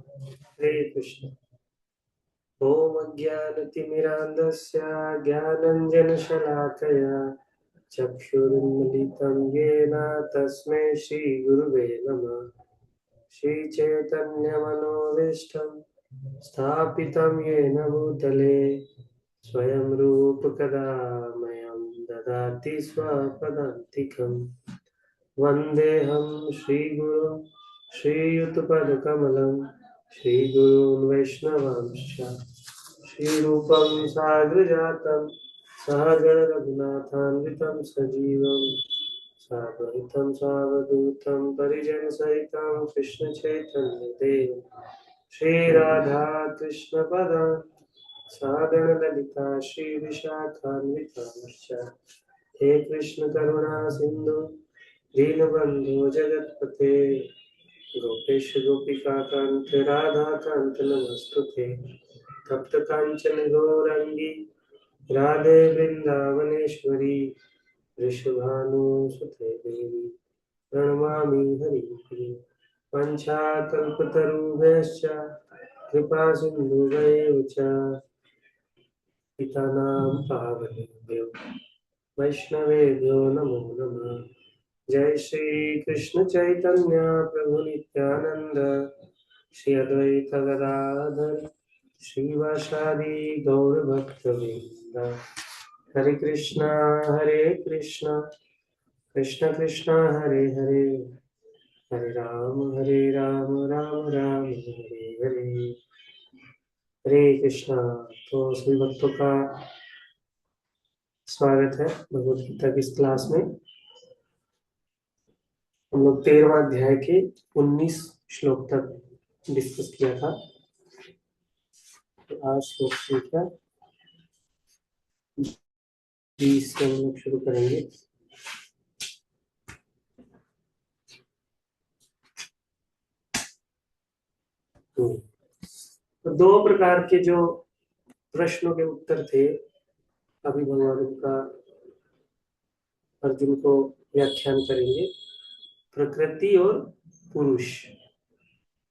हरे कृष्ण। ओम अज्ञानतिमिरान्धस्य ज्ञानञ्जनशलाकया चक्षुरुन्मिलितं येन तस्मै श्रीगुरुवे नमः। श्रीचैतन्यमनोभीष्टं स्थापितं येन भूतले स्वयं रूपकदा मह्यं ददाति स्वपदान्तिकम्। वन्देऽहं श्रीगुरुं श्रीयुतपदकमलं श्रीगुरून् वैष्णवांश्च श्रीरूपं साग्रजातं सहगण रघुनाथान्वितं सजीवं साद्वैतं सावधूतं परिजनसहितं कृष्णचैतन्यदेव श्रीराधा कृष्णपदां सागरललिता श्रीविशाखान्वितांश्च हे कृष्ण करुणा सिंधु दीनबंधु जगतपते गोपेश गोपिका कांत राधा कांत नमस्तुते तप्त कांचन गौरंगी राधे वृंदावनेश्वरी वृषभानुसुते देवी प्रणमामि हरिप्रिये पंचाकल्पतरुभ्यश्च कृपा सिन्धुभ्येव च पितानां पावनेभ्यो वैष्णवेभ्यो नमो नमः। जय श्री कृष्ण चैतन्य प्रभु नित्यानंद श्री अद्वैत गदाधर श्रीवासादि गौर भक्तवृंद। हरे कृष्णा कृष्ण कृष्णा हरे हरे, हरे राम राम राम हरे हरे। हरे कृष्णा। तो सभी भक्तों का स्वागत है भगवद गीता की इस क्लास में। हम लोग 13वां अध्याय के 19 श्लोक तक डिस्कस किया था। तो आज श्लोक संख्या 20 से हम लोग शुरू करेंगे। तो दो प्रकार के जो प्रश्नों के उत्तर थे, अभी भगवान का अर्जुन को व्याख्यान करेंगे, प्रकृति और पुरुष।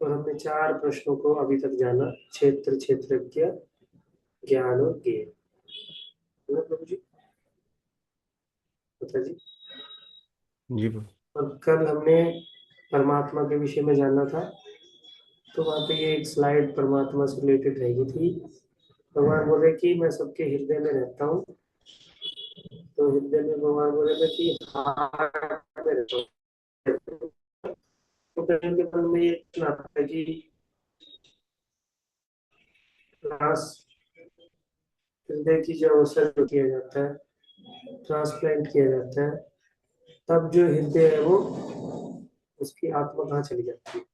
और हमने 4 प्रश्नों को अभी तक जाना, क्षेत्र, क्षेत्रज्ञ, ज्ञान और ज्ञेय। प्रभु जी पता जी जी। और कल हमने परमात्मा के विषय में जाना था। तो वहां पे ये एक स्लाइड परमात्मा से रिलेटेड रह गई थी। भगवान बोले कि मैं सबके हृदय में रहता हूँ। तो हृदय में भगवान बोले थे कि हार्ट में रहता हूँ। तो कहीं के मन में ये प्रश्न आता है कि हृदय की जो सर्जरी किया जाता है, ट्रांसप्लांट किया जाता है, तब जो हृदय है वो उसकी आत्मा कहाँ चली जाती है।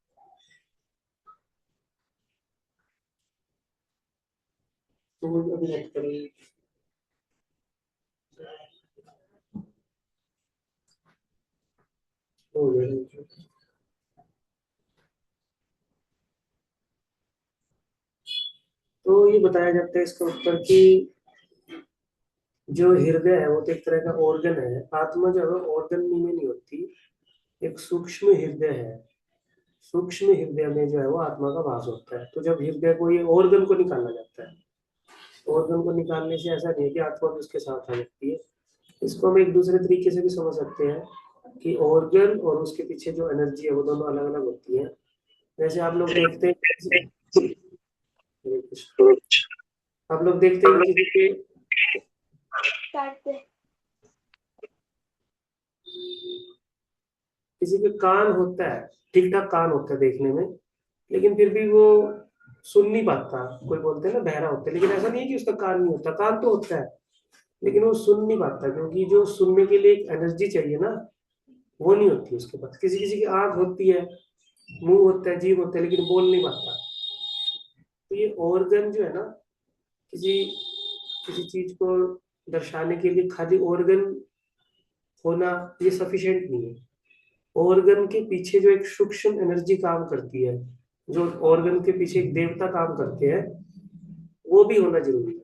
तो वो अभी बात करेंगे। तो ये बताया जाता है इसका उत्तर कि जो हृदय है वो तो एक तरह का ऑर्गन है। आत्मा जो है ऑर्गन में नहीं होती, एक सूक्ष्म हृदय है। सूक्ष्म हृदय में जो है वो आत्मा का वास होता है। तो जब हृदय को ये ऑर्गन को निकाला जाता है, ऑर्गन को निकालने से ऐसा नहीं है कि आत्मा भी उसके साथ आ जाती है। इसको हम एक दूसरे तरीके से भी समझ सकते हैं कि ऑर्गन और उसके पीछे जो एनर्जी है वो दोनों अलग अलग होती है। जैसे आप लोग देखते हैं, आप लोग देखते हैं किसी के कान होता है, ठीक ठाक कान होता है देखने में, लेकिन फिर भी वो सुन नहीं पाता। कोई बोलते हैं ना बहरा होता है, लेकिन ऐसा नहीं है कि उसका कान नहीं होता, कान तो होता है, लेकिन वो सुन नहीं पाता, क्योंकि जो सुनने के लिए एक एनर्जी चाहिए ना, वो नहीं होती उसके पास। किसी किसी की आंख होती है, मुंह होता है, जीभ होता है, लेकिन बोल नहीं पाता। तो ये ऑर्गन जो है ना, किसी किसी चीज को दर्शाने के लिए खाली ऑर्गन होना ये सफिशिएंट नहीं है। ऑर्गन के पीछे जो एक सूक्ष्म एनर्जी काम करती है, जो ऑर्गन के पीछे एक देवता काम करते हैं, वो भी होना जरूरी है।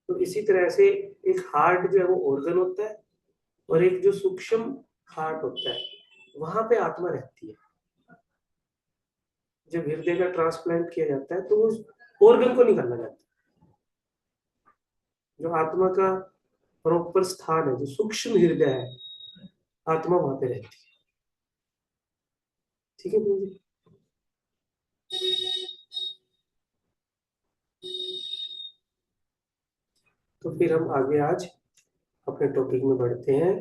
तो इसी तरह से एक हार्ट जो है वो ऑर्गन होता है, और एक जो सूक्ष्म हार्ट होता है, वहां पे आत्मा रहती है। जब हृदय का ट्रांसप्लांट किया जाता है तो उस ऑर्गन को निकाला जाता है। जो आत्मा का प्रॉपर स्थान है, जो सूक्ष्म हृदय है, आत्मा वहां पे रहती है। ठीक है गुरु जी। तो फिर हम आगे आज अपने टॉपिक में बढ़ते हैं।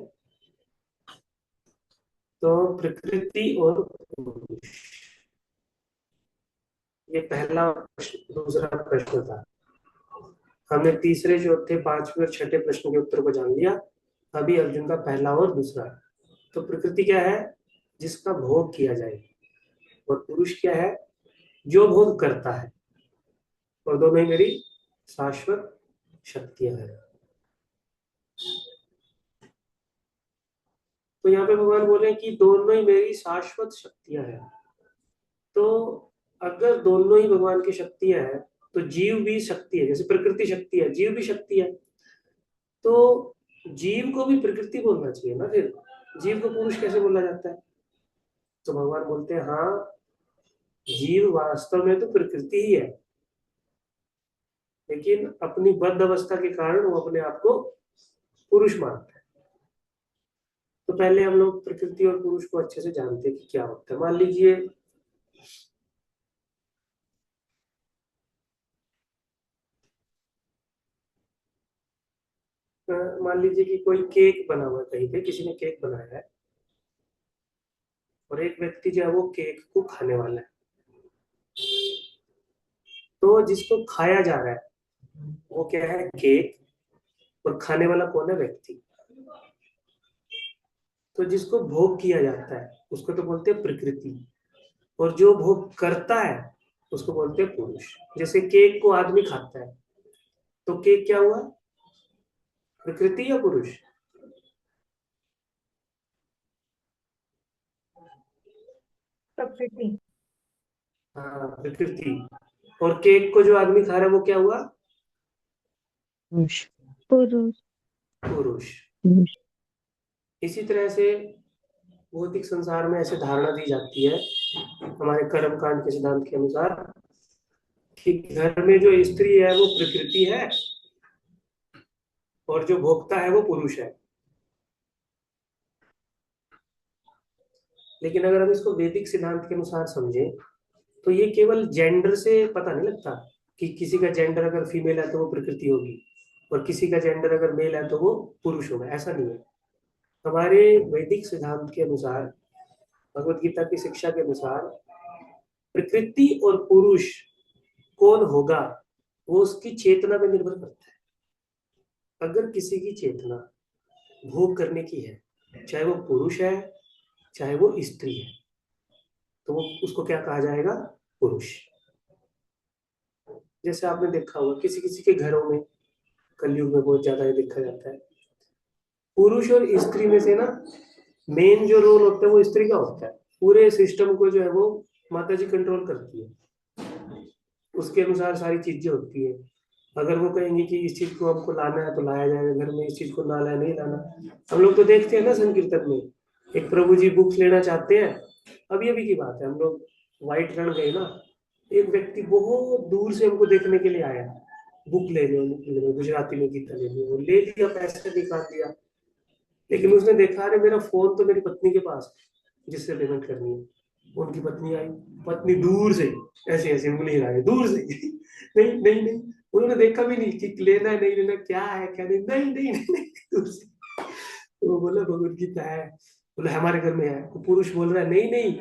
तो प्रकृति और पुरुष, ये पहला प्रश्न। दूसरा प्रश्न था, हमने तीसरे, चौथे, पांचवें और छठे प्रश्न के उत्तर को जान लिया। अभी अर्जुन का पहला और दूसरा। तो प्रकृति क्या है? जिसका भोग किया जाए। और पुरुष क्या है? जो भोग करता है। और दोनों ही मेरी शाश्वत शक्तियां हैं। तो यहाँ पे भगवान बोले कि दोनों ही मेरी शाश्वत शक्तियां हैं। तो अगर दोनों ही भगवान की शक्तियां हैं, तो जीव भी शक्ति है। जैसे प्रकृति शक्ति है, जीव भी शक्ति है। तो जीव को भी प्रकृति बोलना चाहिए ना। फिर जीव को पुरुष कैसे बोला जाता है? तो भगवान बोलते हैं हाँ, जीव वास्तव में तो प्रकृति ही है, लेकिन अपनी बद्ध अवस्था के कारण वो अपने आप को पुरुष मानता है। तो पहले हम लोग प्रकृति और पुरुष को अच्छे से जानते हैं कि क्या होता है। मान लीजिए मान लीजिए कि कोई केक बना हुआ है, कहीं पे किसी ने केक बनाया है, और एक व्यक्ति जो है वो केक को खाने वाला है। तो जिसको खाया जा रहा है वो क्या है? केक। और खाने वाला कौन है? व्यक्ति। तो जिसको भोग किया जाता है उसको तो बोलते हैं प्रकृति, और जो भोग करता है उसको बोलते हैं पुरुष। जैसे केक को आदमी खाता है, तो केक क्या हुआ? प्रकृति या पुरुष? प्रकृति। हाँ, प्रकृति। और केक को जो आदमी खा रहा है वो क्या हुआ? पुरुष। पुरुष। पुरुष। पुरुष। इसी तरह से भौतिक संसार में ऐसे धारणा दी जाती है हमारे कर्म कांड के सिद्धांत के अनुसार कि घर में जो स्त्री है वो प्रकृति है, और जो भोक्ता है वो पुरुष है। लेकिन अगर हम इसको वैदिक सिद्धांत के अनुसार समझें, तो ये केवल जेंडर से पता नहीं लगता कि किसी का जेंडर अगर फीमेल है तो वो प्रकृति होगी, और किसी का जेंडर अगर मेल है तो वो पुरुष होगा। ऐसा नहीं है। हमारे वैदिक सिद्धांत के अनुसार, भगवत गीता की शिक्षा के अनुसार, प्रकृति और पुरुष कौन होगा वो उसकी चेतना पे निर्भर करता है। अगर किसी की चेतना भोग करने की है, चाहे वो पुरुष है चाहे वो स्त्री है, तो वो उसको क्या कहा जाएगा? पुरुष। जैसे आपने देखा होगा किसी किसी के घरों में कलयुग में बहुत ज्यादा ये देखा जाता है, पुरुष और स्त्री में से ना मेन जो रोल होता है वो स्त्री का होता है। पूरे सिस्टम को जो है वो माता जी कंट्रोल करती है, उसके अनुसार सारी चीजें होती है। अगर वो कहेंगे कि इस चीज को हमको लाना है तो लाया जाएगा घर में, इस चीज को ना लाया नहीं लाना। हम लोग तो देखते हैं ना संकीर्तन में, एक प्रभु जी बुक्स लेना चाहते हैं। अभी अभी की बात है, हम लोग व्हाइट रण गए ना, एक व्यक्ति बहुत दूर से हमको देखने के लिए आया, बुक ले रहे गुजराती में गीता ले लिया, वो ले लिया, पैसे निकाल दिया। लेकिन उसने देखा अरे मेरा फोन तो मेरी पत्नी के पास है जिससे पेमेंट करनी है। उनकी पत्नी आई, पत्नी दूर से ऐसे ऐसे उंगली हिला रही, दूर से नहीं नहीं नहीं, उन्होंने देखा भी नहीं कि लेना है नहीं लेना, क्या है क्या नहीं, नहीं नहीं नहीं, नहीं, दूर से। तो वो बोला भगवत गीता है, बोला हमारे घर में है। वो पुरुष बोल रहा है नहीं नहीं,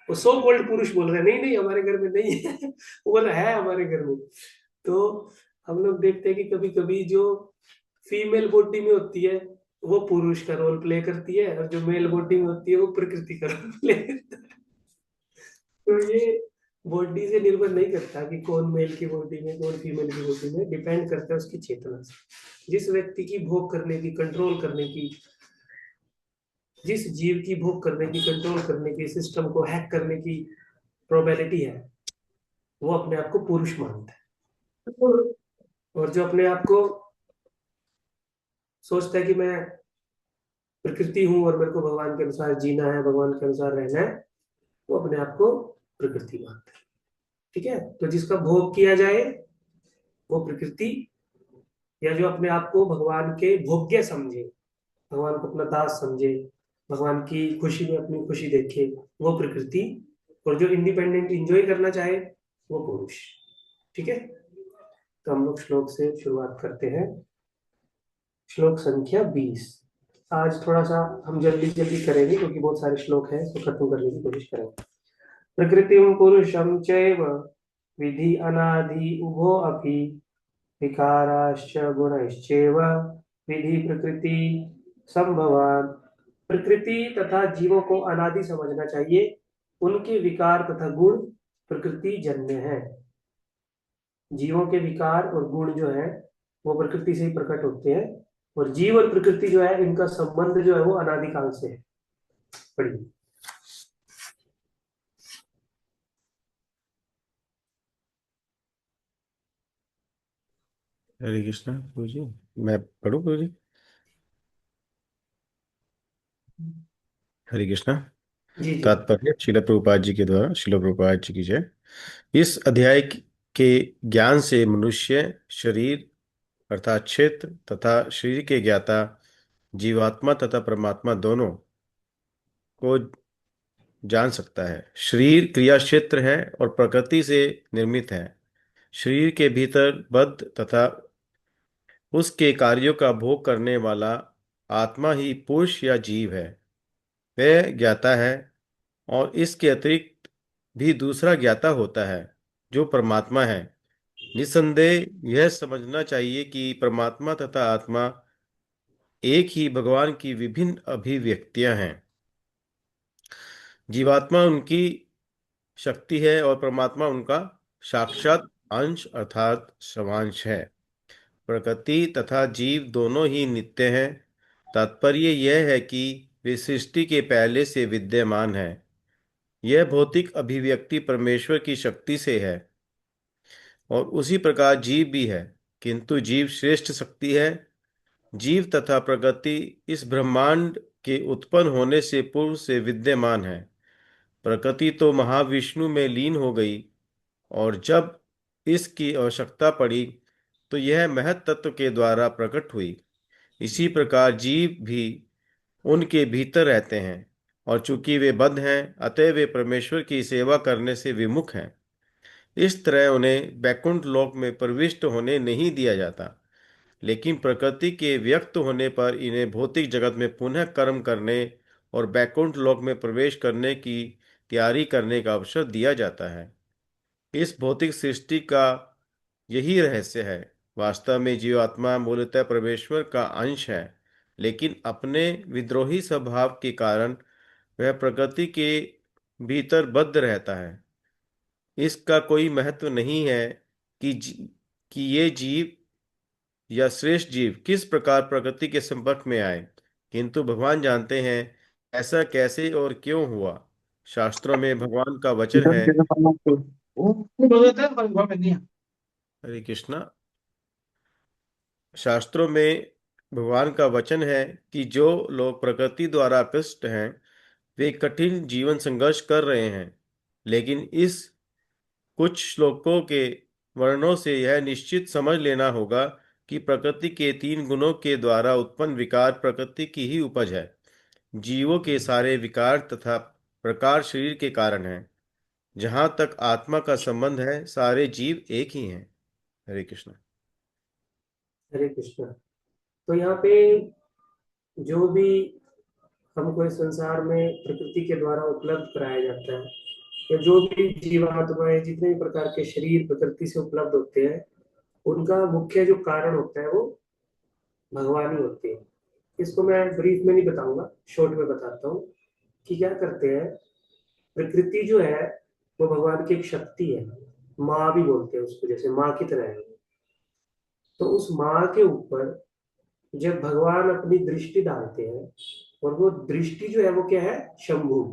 वो सो कॉल्ड पुरुष बोल रहा है नहीं नहीं हमारे घर में नहीं है। वो बोला है हमारे घर में। तो हम लोग देखते हैं कि कभी कभी जो फीमेल बॉडी में होती है वो पुरुष का रोल प्ले करती है, और जो मेल बॉडी में होती है वो प्रकृति का रोल प्ले करता है। तो ये बॉडी से निर्भर नहीं करता कि कौन मेल की बॉडी में कौन फीमेल की बॉडी में, डिपेंड करता है उसकी चेतना से। जिस व्यक्ति की भोग करने की, कंट्रोल करने की, जिस जीव की भोग करने की, कंट्रोल करने की, सिस्टम को हैक करने की प्रोबेबिलिटी है, वो अपने आप को पुरुष मानता है। और जो अपने आप को सोचता है कि मैं प्रकृति हूं और मेरे को भगवान के अनुसार जीना है, भगवान के अनुसार रहना है, वो अपने आप को प्रकृति मानता है। ठीक है, तो जिसका भोग किया जाए वो प्रकृति, या जो अपने आप को भगवान के भोग्य समझे, भगवान को अपना दास समझे, भगवान की खुशी में अपनी खुशी देखे, वो प्रकृति। और जो इंडिपेंडेंट इंजॉय करना चाहे वो पुरुष। ठीक है, तो हम लोग श्लोक से शुरुआत करते हैं। श्लोक संख्या 20। आज थोड़ा सा हम जल्दी जल्दी करेंगे क्योंकि बहुत सारे श्लोक हैं, तो खत्म करने की कोशिश करेंगे। प्रकृतिम पुरुषम चैव विधि अनादि उभो अपि विकाराश्च गुणश्चैव विधि प्रकृति संभवान। प्रकृति तथा जीवों को अनादि समझना चाहिए, उनके विकार तथा गुण प्रकृति जन्य है। जीवों के विकार और गुण जो है वो प्रकृति से ही प्रकट होते हैं, और जीव और प्रकृति जो है इनका संबंध जो है वो अनादिकाल से है। पढ़िए। हरे कृष्णा प्रभु जी। मैं पढ़ूं प्रभु जी? हरे कृष्णा। जी जी। तात्पर्य शिल प्रभुपाद जी के द्वारा, शिल प्रभुपाद जी की जय। इस अध्याय के ज्ञान से मनुष्य शरीर अर्थात क्षेत्र तथा शरीर के ज्ञाता जीवात्मा तथा परमात्मा दोनों को जान सकता है। शरीर क्रिया क्षेत्र है और प्रकृति से निर्मित है। शरीर के भीतर बद्ध तथा उसके कार्यों का भोग करने वाला आत्मा ही पुरुष या जीव है। वह ज्ञाता है और इसके अतिरिक्त भी दूसरा ज्ञाता होता है जो परमात्मा है। निस्संदेह यह समझना चाहिए कि परमात्मा तथा आत्मा एक ही भगवान की विभिन्न अभिव्यक्तियां हैं। जीवात्मा उनकी शक्ति है और परमात्मा उनका साक्षात अंश अर्थात समांश है। प्रकृति तथा जीव दोनों ही नित्य हैं। तात्पर्य यह है कि वे सृष्टि के पहले से विद्यमान है। यह भौतिक अभिव्यक्ति परमेश्वर की शक्ति से है और उसी प्रकार जीव भी है, किंतु जीव श्रेष्ठ शक्ति है। जीव तथा प्रकृति इस ब्रह्मांड के उत्पन्न होने से पूर्व से विद्यमान है। प्रकृति तो महाविष्णु में लीन हो गई और जब इसकी आवश्यकता पड़ी तो यह महत तत्व के द्वारा प्रकट हुई। इसी प्रकार जीव भी उनके भीतर रहते हैं और चूंकि वे बद्ध हैं अतः वे परमेश्वर की सेवा करने से विमुख हैं। इस तरह उन्हें वैकुंठ लोक में प्रविष्ट होने नहीं दिया जाता, लेकिन प्रकृति के व्यक्त होने पर इन्हें भौतिक जगत में पुनः कर्म करने और वैकुंठ लोक में प्रवेश करने की तैयारी करने का अवसर दिया जाता है। इस भौतिक सृष्टि का यही रहस्य है। वास्तव में जीवात्मा मूलतः परमेश्वर का अंश है, लेकिन अपने विद्रोही स्वभाव के कारण वह प्रकृति के भीतर बद्ध रहता है। इसका कोई महत्व नहीं है कि कि ये जीव या श्रेष्ठ जीव किस प्रकार प्रकृति के संपर्क में आए, किंतु भगवान जानते हैं ऐसा कैसे और क्यों हुआ। शास्त्रों में भगवान का वचन है। हरे कृष्णा। शास्त्रों में भगवान का वचन है कि जो लोग प्रकृति द्वारा पृष्ठ हैं वे कठिन जीवन संघर्ष कर रहे हैं, लेकिन इस कुछ श्लोकों के वर्णों से यह निश्चित समझ लेना होगा कि प्रकृति के तीन गुणों के द्वारा उत्पन्न विकार प्रकृति की ही उपज है। जीवों के सारे विकार तथा प्रकार शरीर के कारण हैं। जहाँ तक आत्मा का संबंध है सारे जीव एक ही हैं। हरे कृष्ण। हरे कृष्ण। तो यहाँ पे जो भी हमको इस संसार में प्रकृति के द्वारा उपलब्ध कराया जाता है, या जो भी जीवात्माएं जितने भी प्रकार के शरीर प्रकृति से उपलब्ध होते हैं, उनका मुख्य जो कारण होता है वो भगवान ही होते हैं। इसको मैं ब्रीफ में नहीं बताऊंगा, शॉर्ट में बताता हूँ कि क्या करते हैं। प्रकृति जो है वो भगवान की एक शक्ति है, माँ भी बोलते हैं उसको, जैसे माँ की तरह है वो। तो उस माँ के ऊपर जब भगवान अपनी दृष्टि डालते हैं, और वो दृष्टि जो है वो क्या है, शंभु।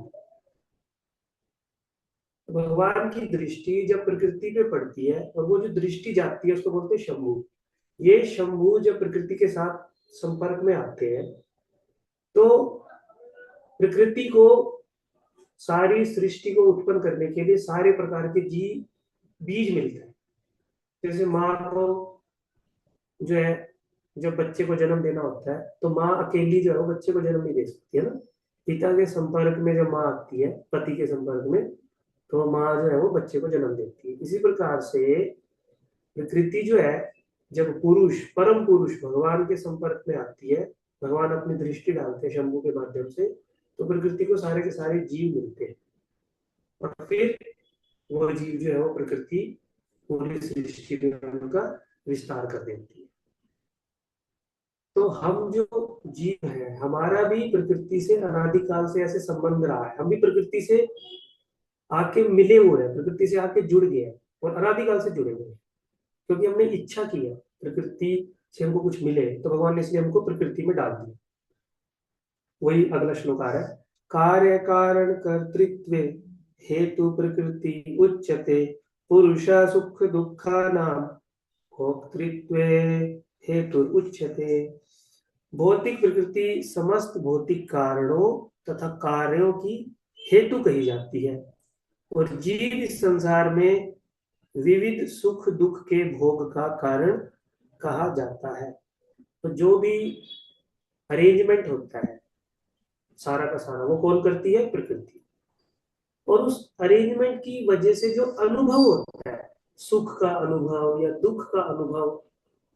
भगवान की दृष्टि जब प्रकृति पे पड़ती है और वो जो दृष्टि जाती है उसको बोलते हैं शंभु। ये शंभु जब प्रकृति के साथ संपर्क में आते हैं तो प्रकृति को, सारी सृष्टि को उत्पन्न करने के लिए सारे प्रकार के जीव बीज मिलता है। जैसे माँ को जो है, जब बच्चे को जन्म देना होता है तो माँ अकेली जो है वो बच्चे को जन्म नहीं दे सकती है ना। पिता के संपर्क में जब माँ आती है, पति के संपर्क में, तो माँ जो है वो बच्चे को जन्म देती है। इसी प्रकार से प्रकृति जो है, जब पुरुष, परम पुरुष भगवान के संपर्क में आती है, भगवान अपनी दृष्टि डालते हैं शंभु के माध्यम से, तो प्रकृति को सारे के सारे जीव मिलते हैं। और फिर वो जीव जो है वो प्रकृति पूरी सृष्टि में उनका विस्तार कर देती है। तो हम जो जीव है, हमारा भी प्रकृति से अनादिकाल से ऐसे संबंध रहा है। हम भी प्रकृति से आके मिले हुए हैं, प्रकृति से आके जुड़ गए हैं और अनादिकाल से जुड़े हुए हैं, क्योंकि हमने इच्छा की है प्रकृति से हमको कुछ मिले, तो भगवान ने इसलिए हमको प्रकृति में डाल दिया। वही अगला श्लोक आ रहा है, कार्य कारण कर्तृत्व हेतु प्रकृति उच्यते, पुरुष सुख दुखानाम भोक्तृत्व हेतु उच्यते। भौतिक प्रकृति समस्त भौतिक कारणों तथा कार्यों की हेतु कही जाती है, और जीव इस संसार में विविध सुख दुख के भोग का कारण कहा जाता है। तो जो भी अरेंजमेंट होता है सारा का सारा, वो कौन करती है? प्रकृति। और उस अरेंजमेंट की वजह से जो अनुभव होता है, सुख का अनुभव या दुख का अनुभव,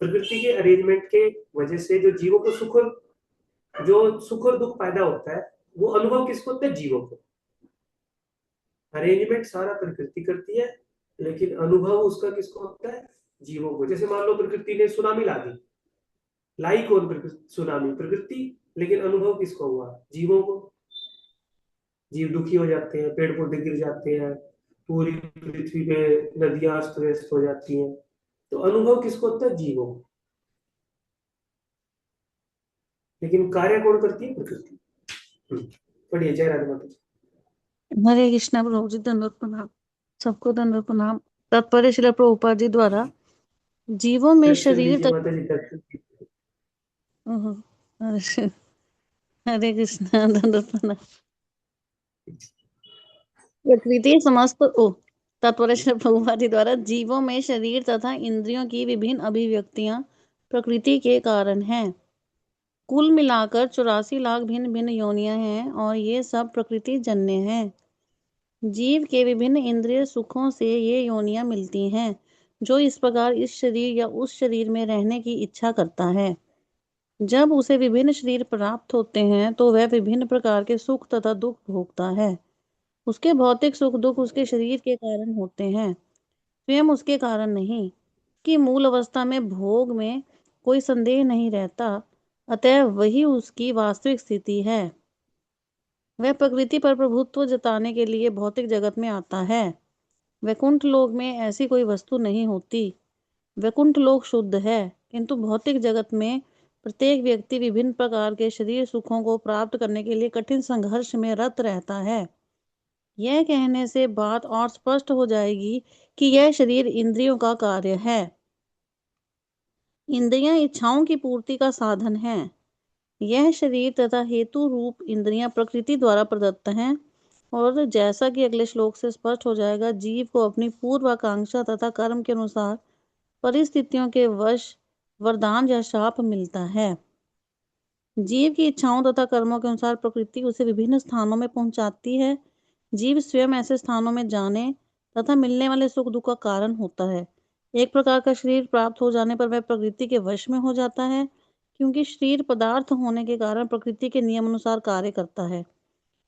प्रकृति के अरेंजमेंट के वजह से जो जीवों को सुख और दुख पैदा होता है, वो अनुभव किसको होता है? जीवों को। अरेंजमेंट सारा प्रकृति करती है, लेकिन अनुभव उसका किसको होता है? जीवों को। जैसे मान लो प्रकृति ने सुनामी ला दी, लाई कौन? प्रकृति, सुनामी प्रकृति, लेकिन अनुभव किसको हुआ? जीवों को। जीव दुखी हो जाते हैं, पेड़ पौधे गिर जाते हैं, पूरी पृथ्वी पे नदियां अस्त व्यस्त हो जाती हैं, तो अनुभव किसको होता है? जीवों को। लेकिन कार्य कौन करती है? प्रकृति। पढ़िए, जय राधे माता जी। हरे कृष्णा प्रभु जी, दंडवत प्रणाम। सबको दंडवत प्रणाम। तात्पर्य श्रील प्रभुपाद जी द्वारा जीवों में दर्शन शरीर दीजिए माता जी, दर्शन दीजिए। ओहो, हरे हरे कृष्णा, दंडवत प्रणाम। प्रकृति समस्त तात्पर्य श्रील प्रभुपाद जी द्वारा जीवों में शरीर तथा इंद्रियों की विभिन्न अभिव्यक्तियां प्रकृति के कारण हैं। कुल मिलाकर 84 लाख भिन्न भिन्न योनियां हैं और ये सब प्रकृति जन्य हैं। जीव के विभिन्न इंद्रिय सुखों से ये योनियां मिलती हैं, जो इस प्रकार इस शरीर या उस शरीर में रहने की इच्छा करता है। जब उसे विभिन्न शरीर प्राप्त होते हैं तो वह विभिन्न प्रकार के सुख तथा दुख भोगता है। उसके भौतिक सुख दुख उसके शरीर के कारण होते हैं, स्वयं उसके कारण नहीं। कि मूल अवस्था में भोग में कोई संदेह नहीं रहता, अतः वही उसकी वास्तविक स्थिति है। वह प्रकृति पर प्रभुत्व जताने के लिए भौतिक जगत में आता है। वैकुंठ लोक में ऐसी कोई वस्तु नहीं होती। वैकुंठ लोक शुद्ध है, किंतु भौतिक जगत में प्रत्येक व्यक्ति विभिन्न प्रकार के शरीर सुखों को प्राप्त करने के लिए कठिन संघर्ष में रत रहता है। यह कहने से बात और स्पष्ट हो जाएगी कि यह शरीर इंद्रियों का कार्य है। इंद्रियां इच्छाओं की पूर्ति का साधन है। यह शरीर तथा हेतु रूप इंद्रियां प्रकृति द्वारा प्रदत्त हैं, और जैसा कि अगले श्लोक से स्पष्ट हो जाएगा, जीव को अपनी पूर्वाकांक्षा तथा कर्म के अनुसार परिस्थितियों के वश वरदान या शाप मिलता है। जीव की इच्छाओं तथा कर्मों के अनुसार प्रकृति उसे विभिन्न स्थानों में पहुंचाती है। जीव स्वयं ऐसे स्थानों में जाने तथा मिलने वाले सुख दुख का कारण होता है। एक प्रकार का शरीर प्राप्त हो जाने पर वह प्रकृति के वश में हो जाता है, क्योंकि शरीर पदार्थ होने के कारण प्रकृति के नियम अनुसार कार्य करता है।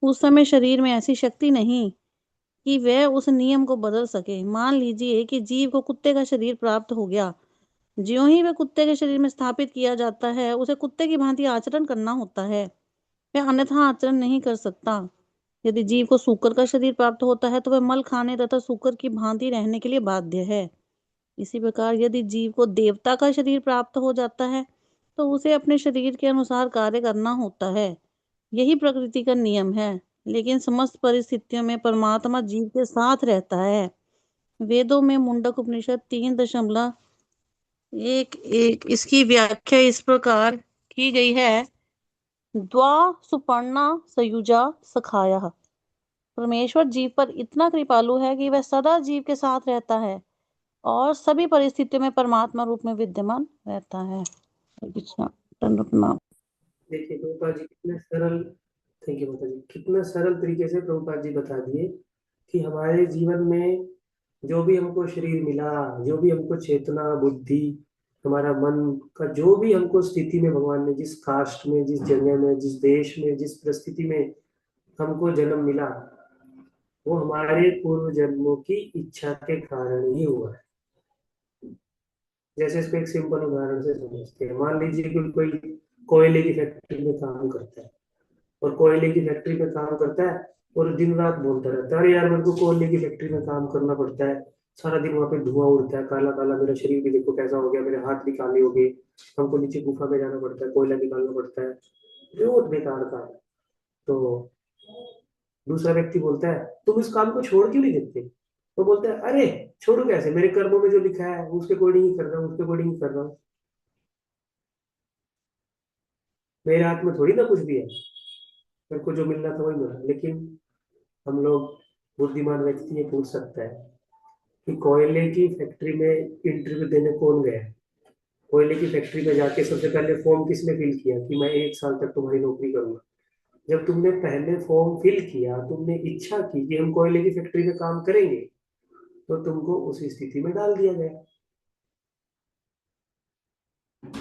उस समय शरीर में ऐसी शक्ति नहीं कि वह उस नियम को बदल सके। मान लीजिए कि जीव को कुत्ते का शरीर प्राप्त हो गया। ज्यों ही वह कुत्ते के शरीर में स्थापित किया जाता है, उसे कुत्ते की भांति आचरण करना होता है। वह अन्यथा आचरण नहीं कर सकता। यदि जीव को सूकर का शरीर प्राप्त होता है तो वह मल खाने तथा सूकर की भांति रहने के लिए बाध्य है। इसी प्रकार यदि जीव को देवता का शरीर प्राप्त हो जाता है तो उसे अपने शरीर के अनुसार कार्य करना होता है। यही प्रकृति का नियम है। लेकिन समस्त परिस्थितियों में परमात्मा जीव के साथ रहता है। वेदों में मुंडक उपनिषद 3.1 इसकी व्याख्या इस प्रकार की गई है, द्वा सुपर्णा सयुजा सखाया। परमेश्वर जीव पर इतना कृपालु है कि वह सदा जीव के साथ रहता है और सभी परिस्थितियों में परमात्मा रूप में विद्यमान रहता है। देखिए प्रभुपाद जी कितने सरल, थैंक यू माता जी, कितना सरल तरीके से प्रभुपाद जी बता दिए कि हमारे जीवन में जो भी हमको शरीर मिला, जो भी हमको चेतना बुद्धि, हमारा मन का जो भी हमको स्थिति में भगवान ने जिस कास्ट में, जिस जगह में, जिस देश में, जिस परिस्थिति में हमको जन्म मिला, वो हमारे पूर्व जन्मों की इच्छा के कारण ही हुआ है। जैसे इसको एक सिंपल उदाहरण से समझते हैं। मान लीजिए कि कोई कोयले की फैक्ट्री में काम करता है और कोयले की फैक्ट्री में काम करता है और दिन रात बोलता रहता है, अरे यार मेरे को कोयले की फैक्ट्री में काम करना पड़ता है, सारा दिन वहां पे धुआं उड़ता है, काला काला, मेरा शरीर भी देखो कैसा हो गया, मेरे हाथ भी काले हो गए, हमको नीचे गुफा में जाना पड़ता है, कोयला निकालना पड़ता है, बहुत बेकार काम है। तो दूसरा व्यक्ति बोलता है तुम इस काम को छोड़ क्यों नहीं देते? तो बोलता है अरे छोड़ू कैसे, मेरे कर्मों में जो लिखा है उसके अकॉर्डिंग ही कर रहा हूँ, उसके अकॉर्डिंग ही कर रहा हूँ, मेरे हाथ में थोड़ी ना कुछ भी है, मेरे को जो मिलना था वही मिला। लेकिन हम लोग, बुद्धिमान व्यक्ति ये पूछ सकता है कि कोयले की फैक्ट्री में इंटरव्यू देने कौन गया है? कोयले की फैक्ट्री में जाके सबसे पहले फॉर्म किसने फिल किया कि मैं 1 साल तक तुम्हारी नौकरी करूंगा? जब तुमने पहले फॉर्म फिल किया, तुमने इच्छा की कि हम कोयले की फैक्ट्री में काम करेंगे, तो तुमको उसी स्थिति में डाल दिया गया।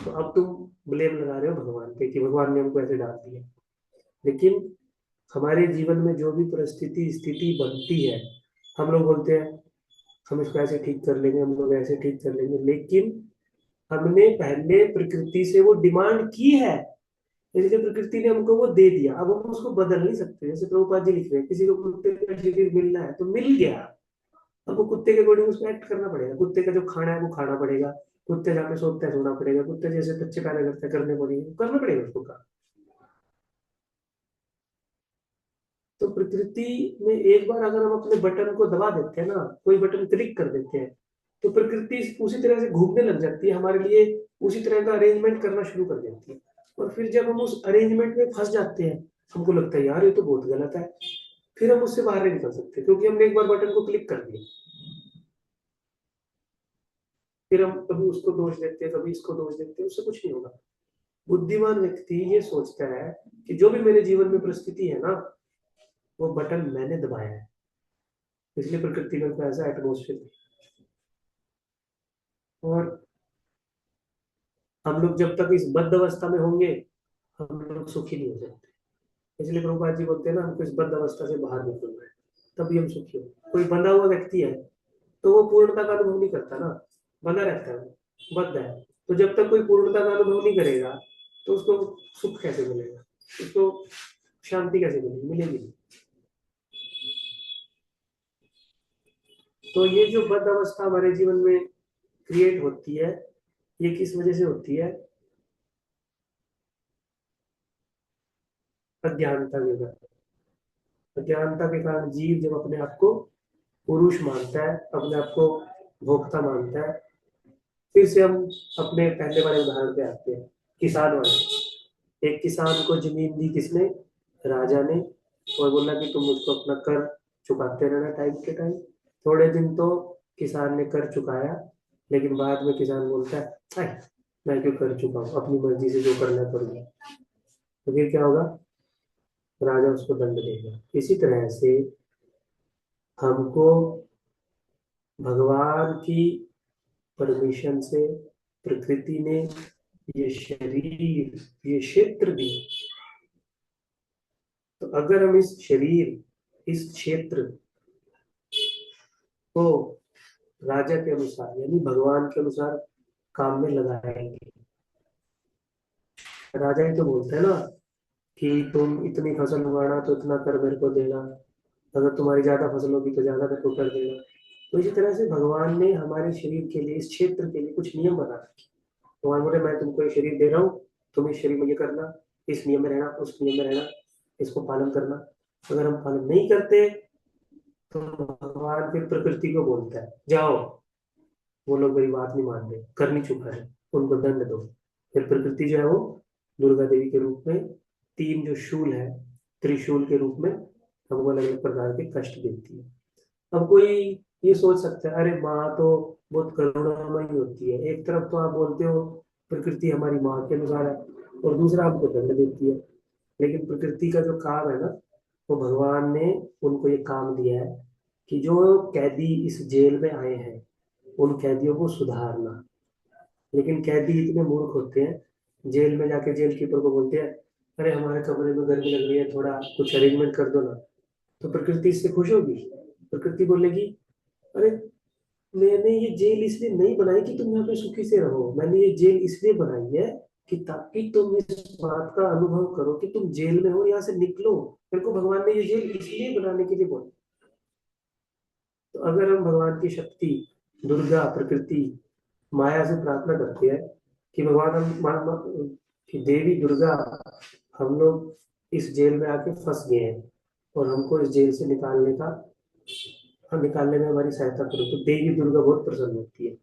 तो अब तुम ब्लेम लगा रहे हो भगवान पे कि भगवान ने हमको ऐसे डाल दिया। लेकिन हमारे जीवन में जो भी परिस्थिति स्थिति बनती है, हम लोग बोलते हैं हम इसको ऐसे ठीक कर लेंगे, हम लोग ऐसे ठीक कर लेंगे, लेकिन हमने पहले प्रकृति से वो डिमांड की है, इसलिए प्रकृति ने हमको वो दे दिया। अब हम उसको बदल नहीं सकते। जैसे प्रभुपाद जी लिख रहे हैं, किसी को कुत्ते का शरीर मिलना है तो मिल गया, अब वो कुत्ते के अकॉर्डिंग उसको एक्ट करना पड़ेगा, कुत्ते का जो खाना है वो खाना पड़ेगा, कुत्ते जहाँ पे सोते हैं सोना पड़ेगा, कुत्ते जैसे बच्चे पैदा करते हैं करने पड़ेगा, करना पड़ेगा उसको काम। तो प्रकृति में एक बार अगर हम अपने बटन को दबा देते हैं ना, कोई बटन क्लिक कर देते हैं, तो प्रकृति उसी तरह से घूमने लग जाती है हमारे लिए, उसी तरह का अरेंजमेंट करना शुरू कर देती है। और फिर जब हम उस अरेंजमेंट में फंस जाते हैं, हमको लगता है यार ये तो बहुत गलत है, फिर हम उससे बाहर नहीं निकल सकते, क्योंकि हमने एक बार बटन को क्लिक कर दिया। फिर हम कभी उसको दोष देते हैं, कभी इसको दोष देते हैं, उससे कुछ नहीं होगा। बुद्धिमान व्यक्ति ये सोचता है कि जो भी मेरे जीवन में परिस्थिति है ना, वो बटन मैंने दबाया है, इसलिए प्रकृति में कोई ऐसा एटमोस्फेयर। और हम लोग जब तक इस बद्ध अवस्था में होंगे, हम लोग सुखी नहीं हो सकते। इसलिए प्रभुपाद जी बोलते हैं ना, हमको इस बद्ध अवस्था से बाहर निकलना है, तभी हम सुखी हो। कोई बंधा हुआ व्यक्ति है तो वो पूर्णता का अनुभव नहीं करता ना, बंधा रहता है, वो बद्ध है। तो जब तक कोई पूर्णता का अनुभव नहीं करेगा, तो उसको सुख कैसे मिलेगा, उसको शांति कैसे मिलेगी? मिलेगी नहीं। तो ये जो बद्ध अवस्था हमारे जीवन में क्रिएट होती है, ये किस वजह से होती है? अज्ञानता के कारण। अज्ञानता के कारण जीव जब अपने आप को पुरुष मानता है, अपने आप को भोक्ता मानता है। फिर से हम अपने पहले वाले उदाहरण पे आते हैं, किसान वाले। एक किसान को जमीन दी किसने? राजा ने, और बोला कि तुम मुझको अपना कर चुकाते रहना टाइम के टाइम। थोड़े दिन तो किसान ने कर चुकाया, लेकिन बाद में किसान बोलता है "अरे, मैं क्यों कर चुका हूँ, अपनी मर्जी से जो करना कर लूँ"। तो फिर क्या होगा? राजा उसको दंड देगा। इसी तरह से हमको भगवान की परमिशन से प्रकृति ने ये शरीर, ये क्षेत्र दी। तो अगर हम इस शरीर, इस क्षेत्र को राजा के अनुसार यानी भगवान के अनुसार काम में लगाएंगे, राजा ही तो बोलते हैं ना कि तुम इतनी फसल उगाना तो इतना कर मेरे को देना, अगर तुम्हारी ज्यादा फसल होगी तो ज्यादा मेरे को कर देना। तो इसी तरह से भगवान ने हमारे शरीर के लिए, इस क्षेत्र के लिए कुछ नियम बना रखे। भगवान बोले मैं तुमको ये शरीर दे रहा हूँ, तुम इस शरीर में ये करना, इस नियम में रहना, उस नियम में रहना, इसको पालन करना। अगर हम पालन नहीं करते तो भगवान फिर प्रकृति को बोलता है जाओ, वो लोग मेरी बात नहीं मान रहे, कर नहीं चुका है, उनको दंड दो। फिर प्रकृति जो है वो दुर्गा देवी के रूप में 3 जो शूल है, त्रिशूल के रूप में हमको अलग अलग प्रकार के कष्ट देती है। अब कोई ये सोच सकता है, अरे माँ तो बहुत करुणामयी होती है। एक तरफ तो आप बोलते हो प्रकृति हमारी माँ के अनुसार है, और दूसरा हमको दंड देती है। लेकिन प्रकृति का जो काम है ना, वो भगवान ने उनको ये काम दिया है कि जो कैदी इस जेल में आए हैं उन कैदियों को सुधारना। लेकिन कैदी इतने मूर्ख होते हैं, जेल में जाके जेल कीपर को बोलते हैं, अरे हमारे कमरे में गर्मी लग रही है, थोड़ा कुछ अरेंजमेंट कर दो ना। तो प्रकृति इससे खुश होगी? प्रकृति बोलेगी, अरे मैंने ये जेल इसलिए नहीं बनाई कि तुम यहाँ पे सुखी से रहो, मैंने ये जेल इसलिए बनाई है कि ताकि तुम इस बात का अनुभव करो कि तुम जेल में हो, यहाँ से निकलो। मेरे को भगवान ने ये जेल इसलिए बनाने के लिए बोला। तो अगर हम भगवान की शक्ति, दुर्गा, प्रकृति, माया से प्रार्थना करते हैं कि भगवान कि देवी दुर्गा, हम लोग इस जेल में आके फंस गए हैं और हमको इस जेल से निकालने में हमारी सहायता करो, तो देवी दुर्गा बहुत प्रसन्न होती है।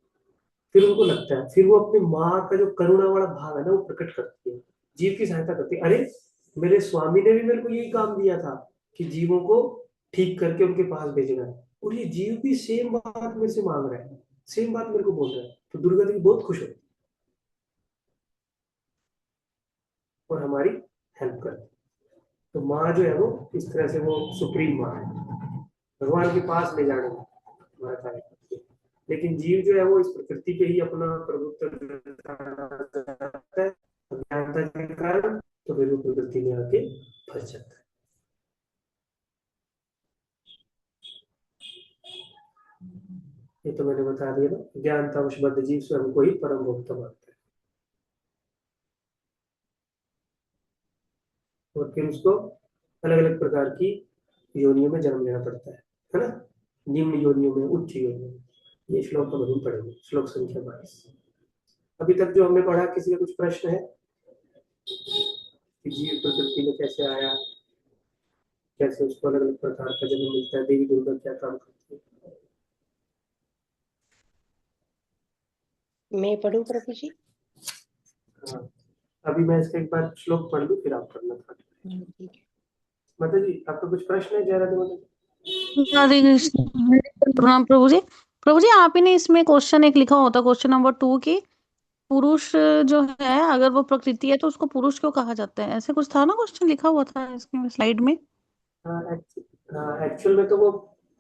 फिर उनको लगता है, फिर वो अपनी माँ का जो करुणा वाला भाव है ना, वो प्रकट करती है, जीव की सहायता करती है। अरे मेरे स्वामी ने भी मेरे को यही काम दिया था कि जीवों को ठीक करके उनके पास भेजना है, और ये जीव भी सेम बात मेरे से मांग रहा है, सेम बात मेरे को बोल रहा है। तो दुर्गा देवी बहुत खुश होती है और हमारी हेल्प करती है। तो माँ जो है वो इस तरह से वो सुप्रीम माँ है, भगवान के पास ले जाने में हमारा कार्य करती है। लेकिन जीव जो है वो इस प्रकृति पे ही अपना प्रभुत्व जताता है अज्ञानता के कारण, तो फिर वो प्रकृति में आके फंस जाता है। ये तो मैंने बता दिया ना, ज्ञानता बद्ध जीव स्वयं को ही परम भोक्ता मानता है, और फिर उसको अलग अलग प्रकार की योनियों में जन्म लेना पड़ता है ना, निम्न योनियों में, उच्च योनियों में। ये श्लोक तो हम पढ़ेंगे, श्लोक संख्या 22। अभी तक जो हमने पढ़ा, किसी का कुछ प्रश्न है कि जीव प्रकृति में कैसे आया, कैसे उसको अलग अलग प्रकार का जन्म मिलता है, देवी दुर्गा क्या काम करती है? मैं पढ़ूं प्रभु जी? हाँ, अभी मैं इसका एक बार श्लोक पढ़ लूं, फिर आप पढ़ना था। ठीक है। माता जी, आपका कुछ प्रश्न है? जयराधे माता जी। राधे कृष्ण। प्रणाम प्रभु जी। प्रभु जी, आप ही ने इसमें क्वेश्चन एक लिखा होता, क्वेश्चन नंबर 2 की पुरुष जो है अगर वो प्रकृति है तो उसको पुरुष क्यों कहा जाता है, ऐसे कुछ था ना, क्वेश्चन लिखा हुआ था इसमें स्लाइड में। एक्चुअल में तो वो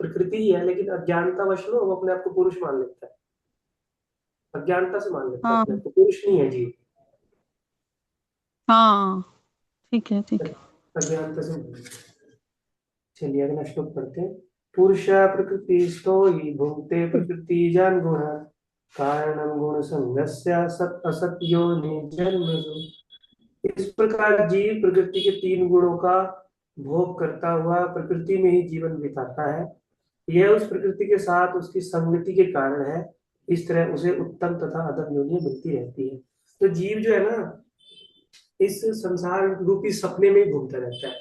प्रकृति ही है, लेकिन अज्ञानतावश में वो अपने आप को पुरुष मान लेता है, अज्ञानता से मान लेता है हाँ अपने आप को, पुरुष नहीं है जीव, हाँ, ठीक है ठीक है। अज्ञानता से मान लेता है। चलिए अगला श्लोक पढ़ते हैं। पुरुष प्रकृतिस्थो हि भुङ्क्ते प्रकृतिजान् गुणान् कारणं गुणसङ्गस्य सत् असत् योनिजन्मसु। इस प्रकार जीव प्रकृति के 3 गुणों का भोग करता हुआ प्रकृति में ही जीवन बिताता है। यह उस प्रकृति के साथ उसकी संगति के कारण है। इस तरह उसे उत्तम तथा अधम योनियां मिलती रहती है। तो जीव जो है ना, इस संसार रूपी सपने में ही घूमता रहता है।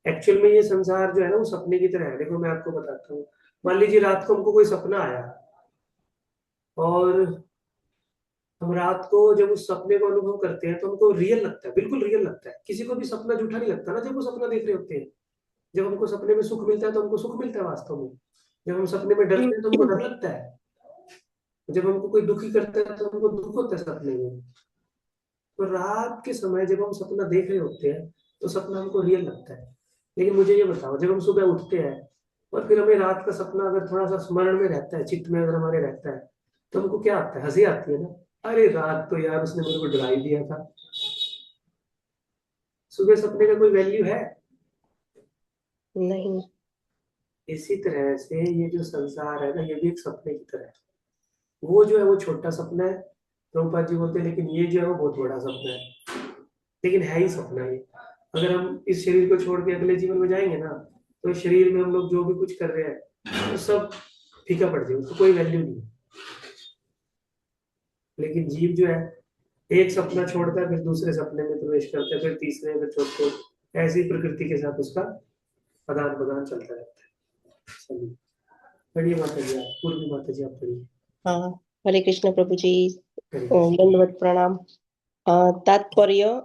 एक्चुअल में ये संसार जो है ना, वो सपने की तरह है। देखो मैं आपको बताता हूँ, मान लीजिए रात को हमको कोई सपना आया, और हम रात को जब उस सपने को अनुभव करते हैं तो हमको रियल लगता है, बिल्कुल रियल लगता है। किसी को भी सपना झूठा नहीं लगता ना, जब वो सपना देख रहे होते हैं। जब हमको सपने में सुख मिलता है तो हमको सुख मिलता है वास्तव में। जब हम सपने में डरते हैं तो हमको डर लगता है। जब हमको कोई दुखी करता है तो हमको दुख होता है सपने में। तो रात के समय जब हम सपना देख रहे होते हैं तो सपना हमको रियल लगता है। लेकिन मुझे ये बताओ, जब हम सुबह उठते हैं और फिर हमें रात का सपना अगर थोड़ा सा स्मरण में रहता है, चित्त में अगर हमारे रहता है, तो हमको क्या आता है? हंसी आती है ना, अरे रात तो यार उसने मेरे को डरा ही दिया था। सुबह सपने का कोई वैल्यू है? नहीं। इसी तरह से ये जो संसार है ना, ये भी एक सपने की तरह है। वो जो है वो छोटा सपना है, प्रभुपाद जी बोलते हैं, लेकिन ये जो है वो बहुत बड़ा सपना है। लेकिन है ही सपना ये। अगर हम इस शरीर को छोड़ के अगले जीवन में जाएंगे ना, तो इस शरीर में हम लोग जो भी कुछ कर रहे हैं तो सब फीका पड़ जाएगा, तो कोई वैल्यू नहीं है। लेकिन जीव जो है, एक सपना छोड़ता है, फिर दूसरे सपने में प्रवेश करता है, फिर तीसरे में, चौथे, ऐसी प्रकृति के साथ उसका आदान प्रदान चलता रहता है। चलिए पढ़िए माता जी, आप पूर्वी माता जी आप पढ़िए। हाँ, हरे कृष्ण प्रभु जी। हरे दंडवत प्रणाम। तात्पर्य,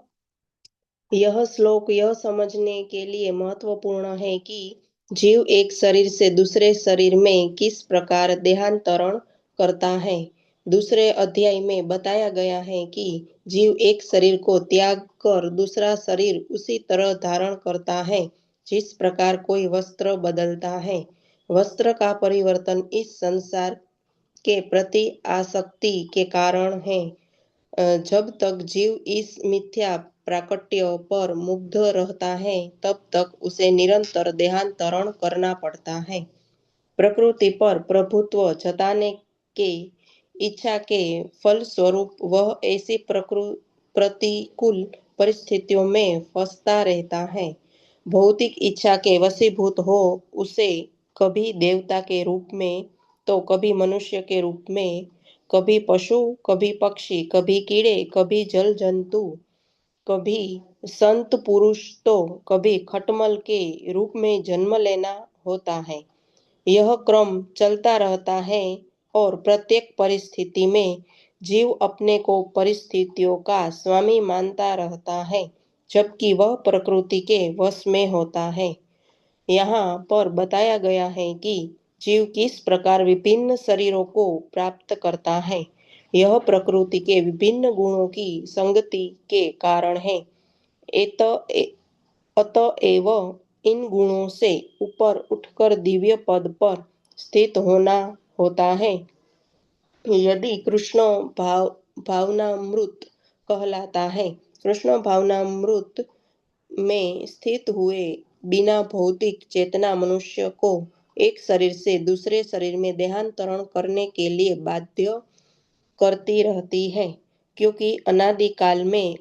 यह श्लोक यह समझने के लिए महत्वपूर्ण है कि जीव एक शरीर से दूसरे शरीर में किस प्रकार देहांतरण करता है। दूसरे अध्याय में बताया गया है कि जीव एक शरीर को त्याग कर दूसरा शरीर उसी तरह धारण करता है जिस प्रकार कोई वस्त्र बदलता है। वस्त्र का परिवर्तन इस संसार के प्रति आसक्ति के कारण है। जब तक जीव इस मिथ्या प्राकट्य पर मुग्ध रहता है तब तक उसे निरंतर देहांतरण करना पड़ता है। प्रकृति पर प्रभुत्व जताने के इच्छा के फलस्वरूप वह ऐसी प्रतिकूल परिस्थितियों में फंसता रहता है। भौतिक इच्छा के वशीभूत हो उसे कभी देवता के रूप में तो कभी मनुष्य के रूप में, कभी पशु, कभी पक्षी, कभी कीड़े, कभी जल जंतु, कभी संत पुरुष तो कभी खटमल के रूप में जन्म लेना होता है। यह क्रम चलता रहता है और प्रत्येक परिस्थिति में जीव अपने को परिस्थितियों का स्वामी मानता रहता है जबकि वह प्रकृति के वश में होता है। यहाँ पर बताया गया है कि जीव किस प्रकार विभिन्न शरीरों को प्राप्त करता है। यह प्रकृति के विभिन्न गुणों की संगति के कारण है। अतएव इन गुणों से ऊपर उठकर दिव्य पद पर स्थित होना होता है। यदि कृष्ण भावनामृत कहलाता है। कृष्ण भावनामृत में स्थित हुए बिना भौतिक चेतना मनुष्य को एक शरीर से दूसरे शरीर में देहांतरण करने के लिए बाध्य करती रहती है, क्योंकि अनादिकाल में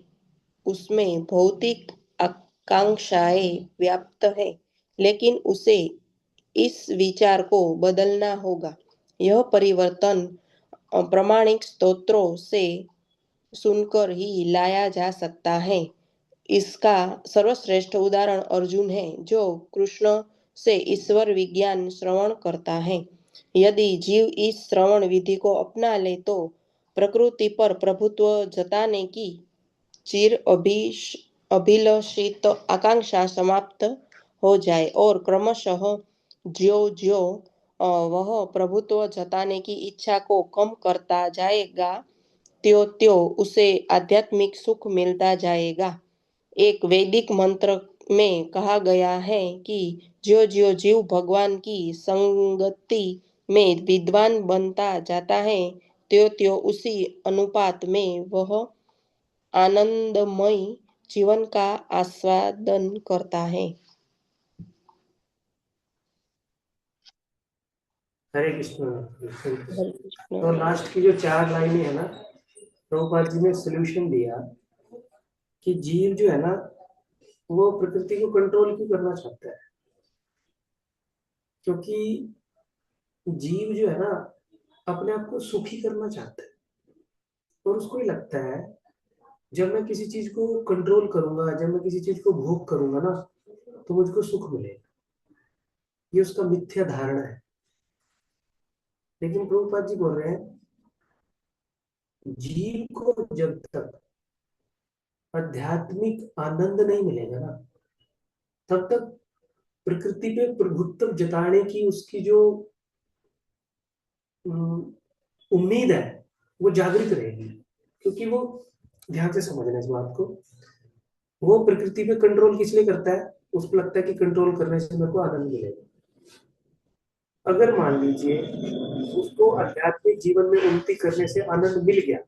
उसमें भौतिक आकांक्षाएं व्याप्त है। लेकिन उसे इस विचार को बदलना होगा। यह परिवर्तन प्रामाणिक स्तोत्रों से सुनकर ही लाया जा सकता है। इसका सर्वश्रेष्ठ उदाहरण अर्जुन है, जो कृष्ण से ईश्वर विज्ञान श्रवण करता है। यदि जीव इस श्रवण विधि को अपना ले तो प्रकृति पर प्रभुत्व जताने की चिर अभिलषित आकांक्षा समाप्त हो जाए और क्रमशः ज्यो ज्यो वह प्रभुत्व जताने की इच्छा को कम करता जाएगा त्यों त्यों उसे आध्यात्मिक सुख मिलता जाएगा। एक वैदिक मंत्र में कहा गया है कि ज्यो ज्यो जीव भगवान की संगति में विद्वान बनता जाता है त्यों त्यों उसी अनुपात में वह आनंदमय जीवन का आस्वादन करता है। हरे कृष्ण। हरे कृष्ण। तो लास्ट की जो 4 लाइनें है ना, प्रभुपाद जी ने सोल्यूशन दिया कि जीव जो है ना वो प्रकृति को कंट्रोल क्यों करना चाहता है। क्योंकि जीव जो है ना अपने आप को सुखी करना चाहता है और उसको ही लगता है जब मैं किसी चीज को कंट्रोल करूंगा, जब मैं किसी चीज को भोग करूंगा ना तो मुझको सुख मिलेगा। ये उसका मिथ्या धारणा है। लेकिन प्रभुपाद जी बोल रहे हैं जीव को जब तक आध्यात्मिक आनंद नहीं मिलेगा ना तब तक प्रकृति पे प्रभुत्व जताने की उसकी जो उम्मीद है वो जागृत रहेगी। क्योंकि वो ध्यान से समझना इस बात को, वो प्रकृति पे कंट्रोल किस लिए करता है, उसको लगता है कि कंट्रोल करने से मेरे को आनंद मिलेगा। अगर मान लीजिए उसको आध्यात्मिक जीवन में उन्नति करने से आनंद मिल गया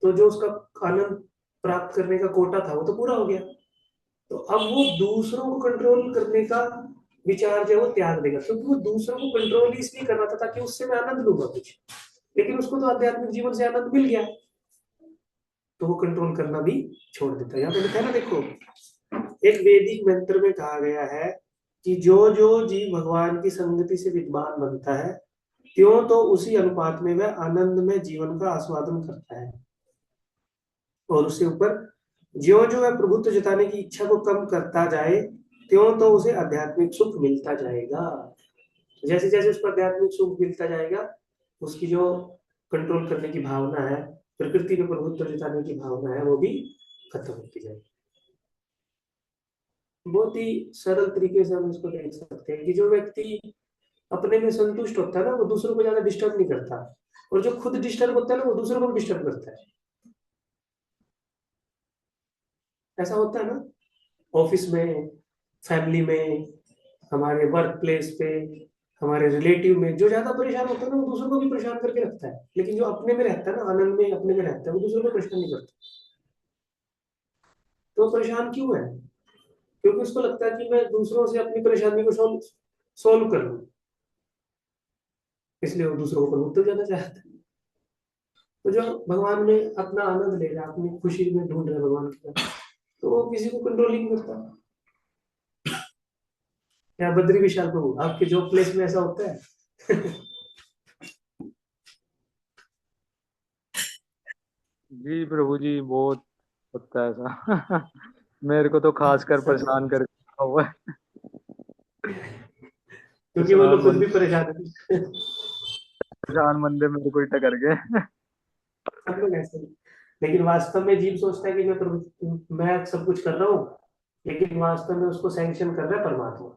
तो जो उसका आनंद प्राप्त करने का कोटा था वो तो पूरा हो गया। तो अब वो दूसरों को कंट्रोल करने का विचार जो है वो त्याग देगा, क्योंकि वो दूसरों को कंट्रोल इसलिए कर रहा था ताकि उससे मैं आनंद लूंगा कुछ। लेकिन उसको तो आध्यात्मिक जीवन से आनंद मिल गया तो वो कंट्रोल करना भी छोड़ देता है। यहाँ पे लिखा है ना, देखो एक वैदिक मंत्र में कहा गया है कि जो जो जीव भगवान की संगति से विद्वान बनता है त्यों तो उसी अनुपात में वह आनंद में जीवन का आस्वादन करता है। और उससे ऊपर ज्यो जो वह प्रभुत्व जताने की इच्छा को कम करता जाए त्यों तो उसे आध्यात्मिक सुख मिलता जाएगा। जैसे जैसे उसको आध्यात्मिक सुख मिलता जाएगा उसकी जो कंट्रोल करने की भावना है, प्रकृति में प्रभुत्व जताने की भावना है, वो भी खत्म होती जाएगी। बहुत ही सरल तरीके से हम इसको देख सकते हैं कि जो व्यक्ति अपने में संतुष्ट होता है ना, वो दूसरों को ज्यादा डिस्टर्ब नहीं करता, और जो खुद डिस्टर्ब होता है ना, वो दूसरों को भी डिस्टर्ब करता है। ऐसा होता है ना, ऑफिस में, फैमिली में, हमारे वर्क प्लेस पे, हमारे रिलेटिव में जो ज्यादा परेशान होता है ना, वो दूसरों को भी परेशान करके रखता है, लेकिन जो अपने में रहता है ना, आनंद में अपने में रहता है, वो दूसरों को परेशान नहीं करता। तो वो परेशान क्यों है? क्योंकि उसको लगता है कि मैं दूसरों से अपनी परेशानी को सोल्व कर लूं, इसलिए वो दूसरों को प्रभुत्व जाना चाहता है। तो जो भगवान में अपना आनंद ले रहा है, अपनी खुशी में ढूंढ रहा है भगवान की तरफ, तो वो किसी को कंट्रोल ही नहीं करता। या बद्री विशाल प्रभु, आपके जॉब प्लेस में ऐसा होता है? जी प्रभु जी, बहुत होता है ऐसा। मेरे को तो खास कर परेशान कर रखा हुआ है। क्योंकि वो लोग खुद भी परेशान परेशान है। परेशान बंदे मेरे को ही टकर गए। सब लोग ऐसे ही। लेकिन वास्तव में जीव सोचता है कि मैं सब कुछ कर रहा हूँ, लेकिन वास्तव में उसको सैंक्शन कर रहा है परमात्मा।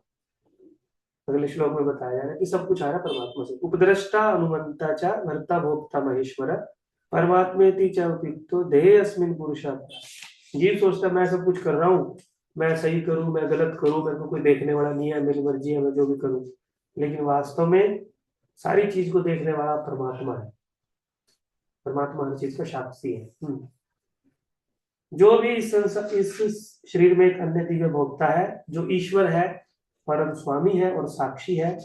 अगले श्लोक में बताया जा रहा है कि सब कुछ आ रहा है परमात्मा से। उपद्रष्टा अनुमंता च भर्ता भोक्ता महेश्वर परमात्मेति च उपयुक्तो देहे अस्मिन् पुरुषा। जीव सोचता है मैं सब कुछ कर रहा हूँ, मैं सही करूँ, मैं गलत करूँ, मेरे को कोई देखने वाला नहीं है, मेरी मर्जी है, मैं जो भी करूँ। लेकिन वास्तव में सारी चीज को देखने वाला परमात्मा है। परमात्मा हर चीज का साक्षी है। जो भी इस शरीर में एक अन्य दिव्य भोक्ता है, जो ईश्वर है, परम स्वामी है और साक्षी है,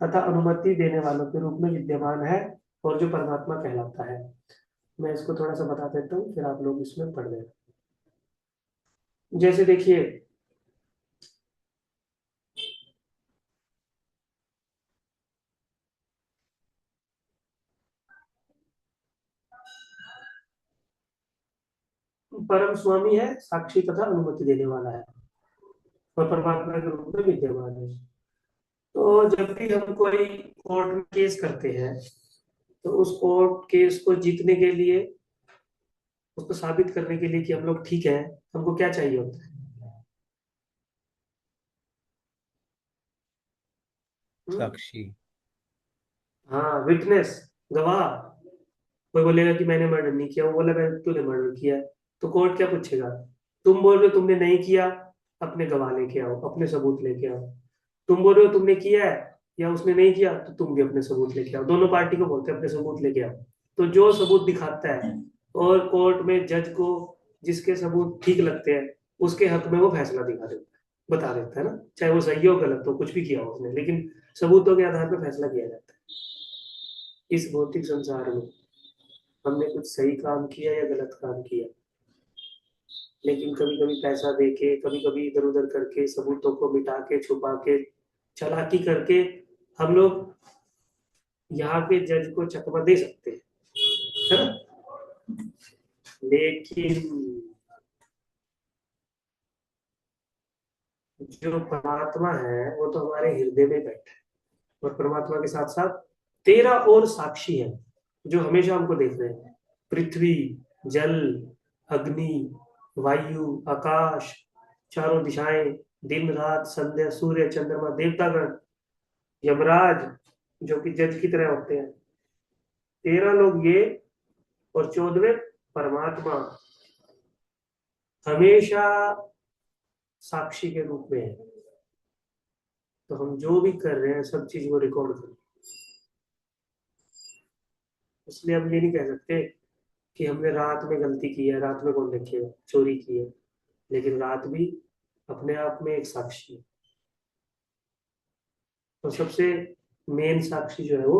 तथा अनुमति देने वालों के रूप में विद्यमान है, और जो परमात्मा कहलाता है। मैं इसको थोड़ा सा बता देता हूँ, फिर आप लोग इसमें पढ़ लेना। जैसे देखिए, परम स्वामी है, साक्षी तथा अनुमति देने वाला है, और परमात्मा के रूप में विद्यमान है। तो जब भी हम कोई कोर्ट में केस करते हैं, तो उस कोर्ट केस को जीतने के लिए, उसको साबित करने के लिए कि हम लोग ठीक है, हमको क्या चाहिए होता है? हम्म? साक्षी। हाँ, विटनेस, गवाह। कोई बोलेगा कि मैंने मर्डर नहीं किया, वो बोला मैं तूने मर्डर किया है, तो कोर्ट क्या पूछेगा? तुम बोल रहे हो तुमने नहीं किया, अपने गवाह लेके आओ, अपने सबूत लेके आओ। तुम बोल रहे हो तुमने किया है, या उसने नहीं किया, तो तुम भी अपने सबूत लेके आओ। दोनों पार्टी को बोलते हैं अपने सबूत लेके आओ। तो जो सबूत दिखाता है, और कोर्ट में जज को जिसके सबूत ठीक लगते हैं, उसके हक में वो फैसला दिखा देता है, बता देता है ना, चाहे वो सही हो गलत हो, कुछ भी किया हो उसने, लेकिन सबूतों के आधार पर फैसला किया जाता है। इस भौतिक संसार में हमने कुछ सही काम किया या गलत काम किया, लेकिन कभी कभी पैसा देके, कभी कभी इधर उधर करके, सबूतों को मिटा के, छुपा के, चालाकी करके हम लोग यहाँ के जज को चकमा दे सकते हैं, है ना? लेकिन जो परमात्मा है वो तो हमारे हृदय में बैठा है, और परमात्मा के साथ साथ 13 और साक्षी है, जो हमेशा हमको देख रहे हैं। पृथ्वी, जल, अग्नि, वायु, आकाश, चारों दिशाएं, दिन रात, संध्या, सूर्य, चंद्रमा, देवतागण, यमराज, जो कि जज की तरह होते हैं, 13 लोग ये, और 14वें परमात्मा हमेशा साक्षी के रूप में है। तो हम जो भी कर रहे हैं, सब चीज वो रिकॉर्ड कर, इसलिए हम ये नहीं कह सकते कि हमने रात में गलती की है। रात में कौन देखेगा, चोरी की है, लेकिन रात भी अपने आप में एक साक्षी है। तो सबसे मेन साक्षी जो है वो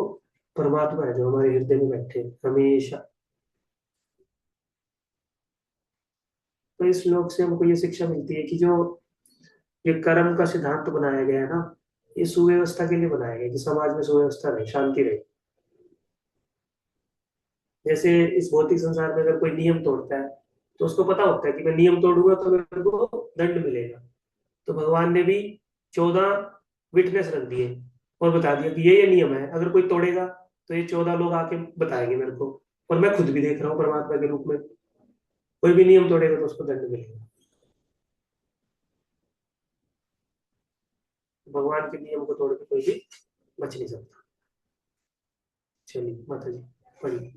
परमात्मा है, जो हमारे हृदय में बैठे हैं हमेशा। तो इस श्लोक से हमको ये शिक्षा मिलती है कि जो ये कर्म का सिद्धांत बनाया गया है ना, ये सुव्यवस्था के लिए बनाया गया है, कि समाज में सुव्यवस्था रहे, शांति रहे। जैसे इस भौतिक संसार में अगर कोई नियम तोड़ता है, तो उसको पता होता है कि मैं नियम तोड़ूंगा तो मेरे को दंड मिलेगा। तो भगवान ने भी 14 विटनेस रख दिए, और बता दिया कि ये नियम है, अगर कोई तोड़ेगा तो ये 14 लोग आके बताएंगे मेरे को, और मैं खुद भी देख रहा हूँ परमात्मा के रूप में, कोई भी नियम तोड़ेगा तो उसको दंड मिलेगा। भगवान के नियम को तोड़ के कोई भी बच नहीं सकता। चलिए माता जी पढ़िए।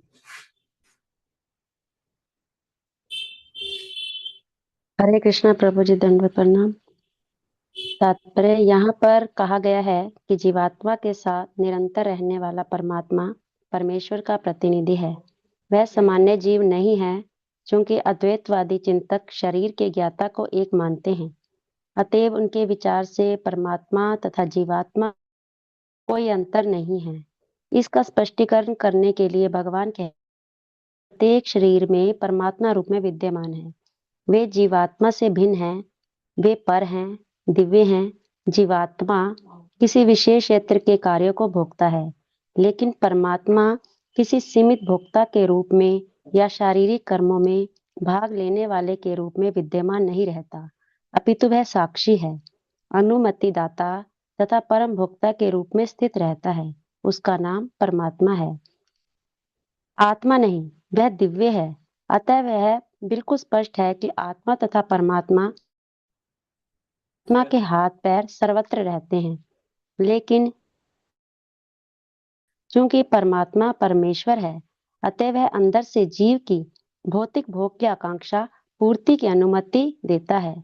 हरे कृष्णा प्रभु जी, दंडवत प्रणाम। तात्पर्य यहाँ पर कहा गया है कि जीवात्मा के साथ निरंतर रहने वाला परमात्मा परमेश्वर का प्रतिनिधि है। वह सामान्य जीव नहीं है, क्योंकि अद्वैतवादी चिंतक शरीर के ज्ञाता को एक मानते हैं। अतएव उनके विचार से परमात्मा तथा जीवात्मा कोई अंतर नहीं है। इसका स्पष्टीकरण करने के लिए भगवान कहते हैं, प्रत्येक शरीर में परमात्मा रूप में विद्यमान है। वे जीवात्मा से भिन्न हैं, वे पर हैं, दिव्य हैं। जीवात्मा किसी विशेष क्षेत्र के कार्यों को भोगता है, लेकिन परमात्मा किसी सीमित भोक्ता के रूप में या शारीरिक कर्मों में भाग लेने वाले के रूप में विद्यमान नहीं रहता, अपितु वह साक्षी है, अनुमतिदाता तथा परम भोक्ता के रूप में स्थित रहता है। उसका नाम परमात्मा है, आत्मा नहीं। वह दिव्य है। अतः वह बिल्कुल स्पष्ट है कि आत्मा तथा परमात्मा के हाथ पैर सर्वत्र रहते हैं, लेकिन चूंकि परमात्मा परमेश्वर है, अतः वह अंदर से जीव की भौतिक भोग की आकांक्षा पूर्ति की अनुमति देता है।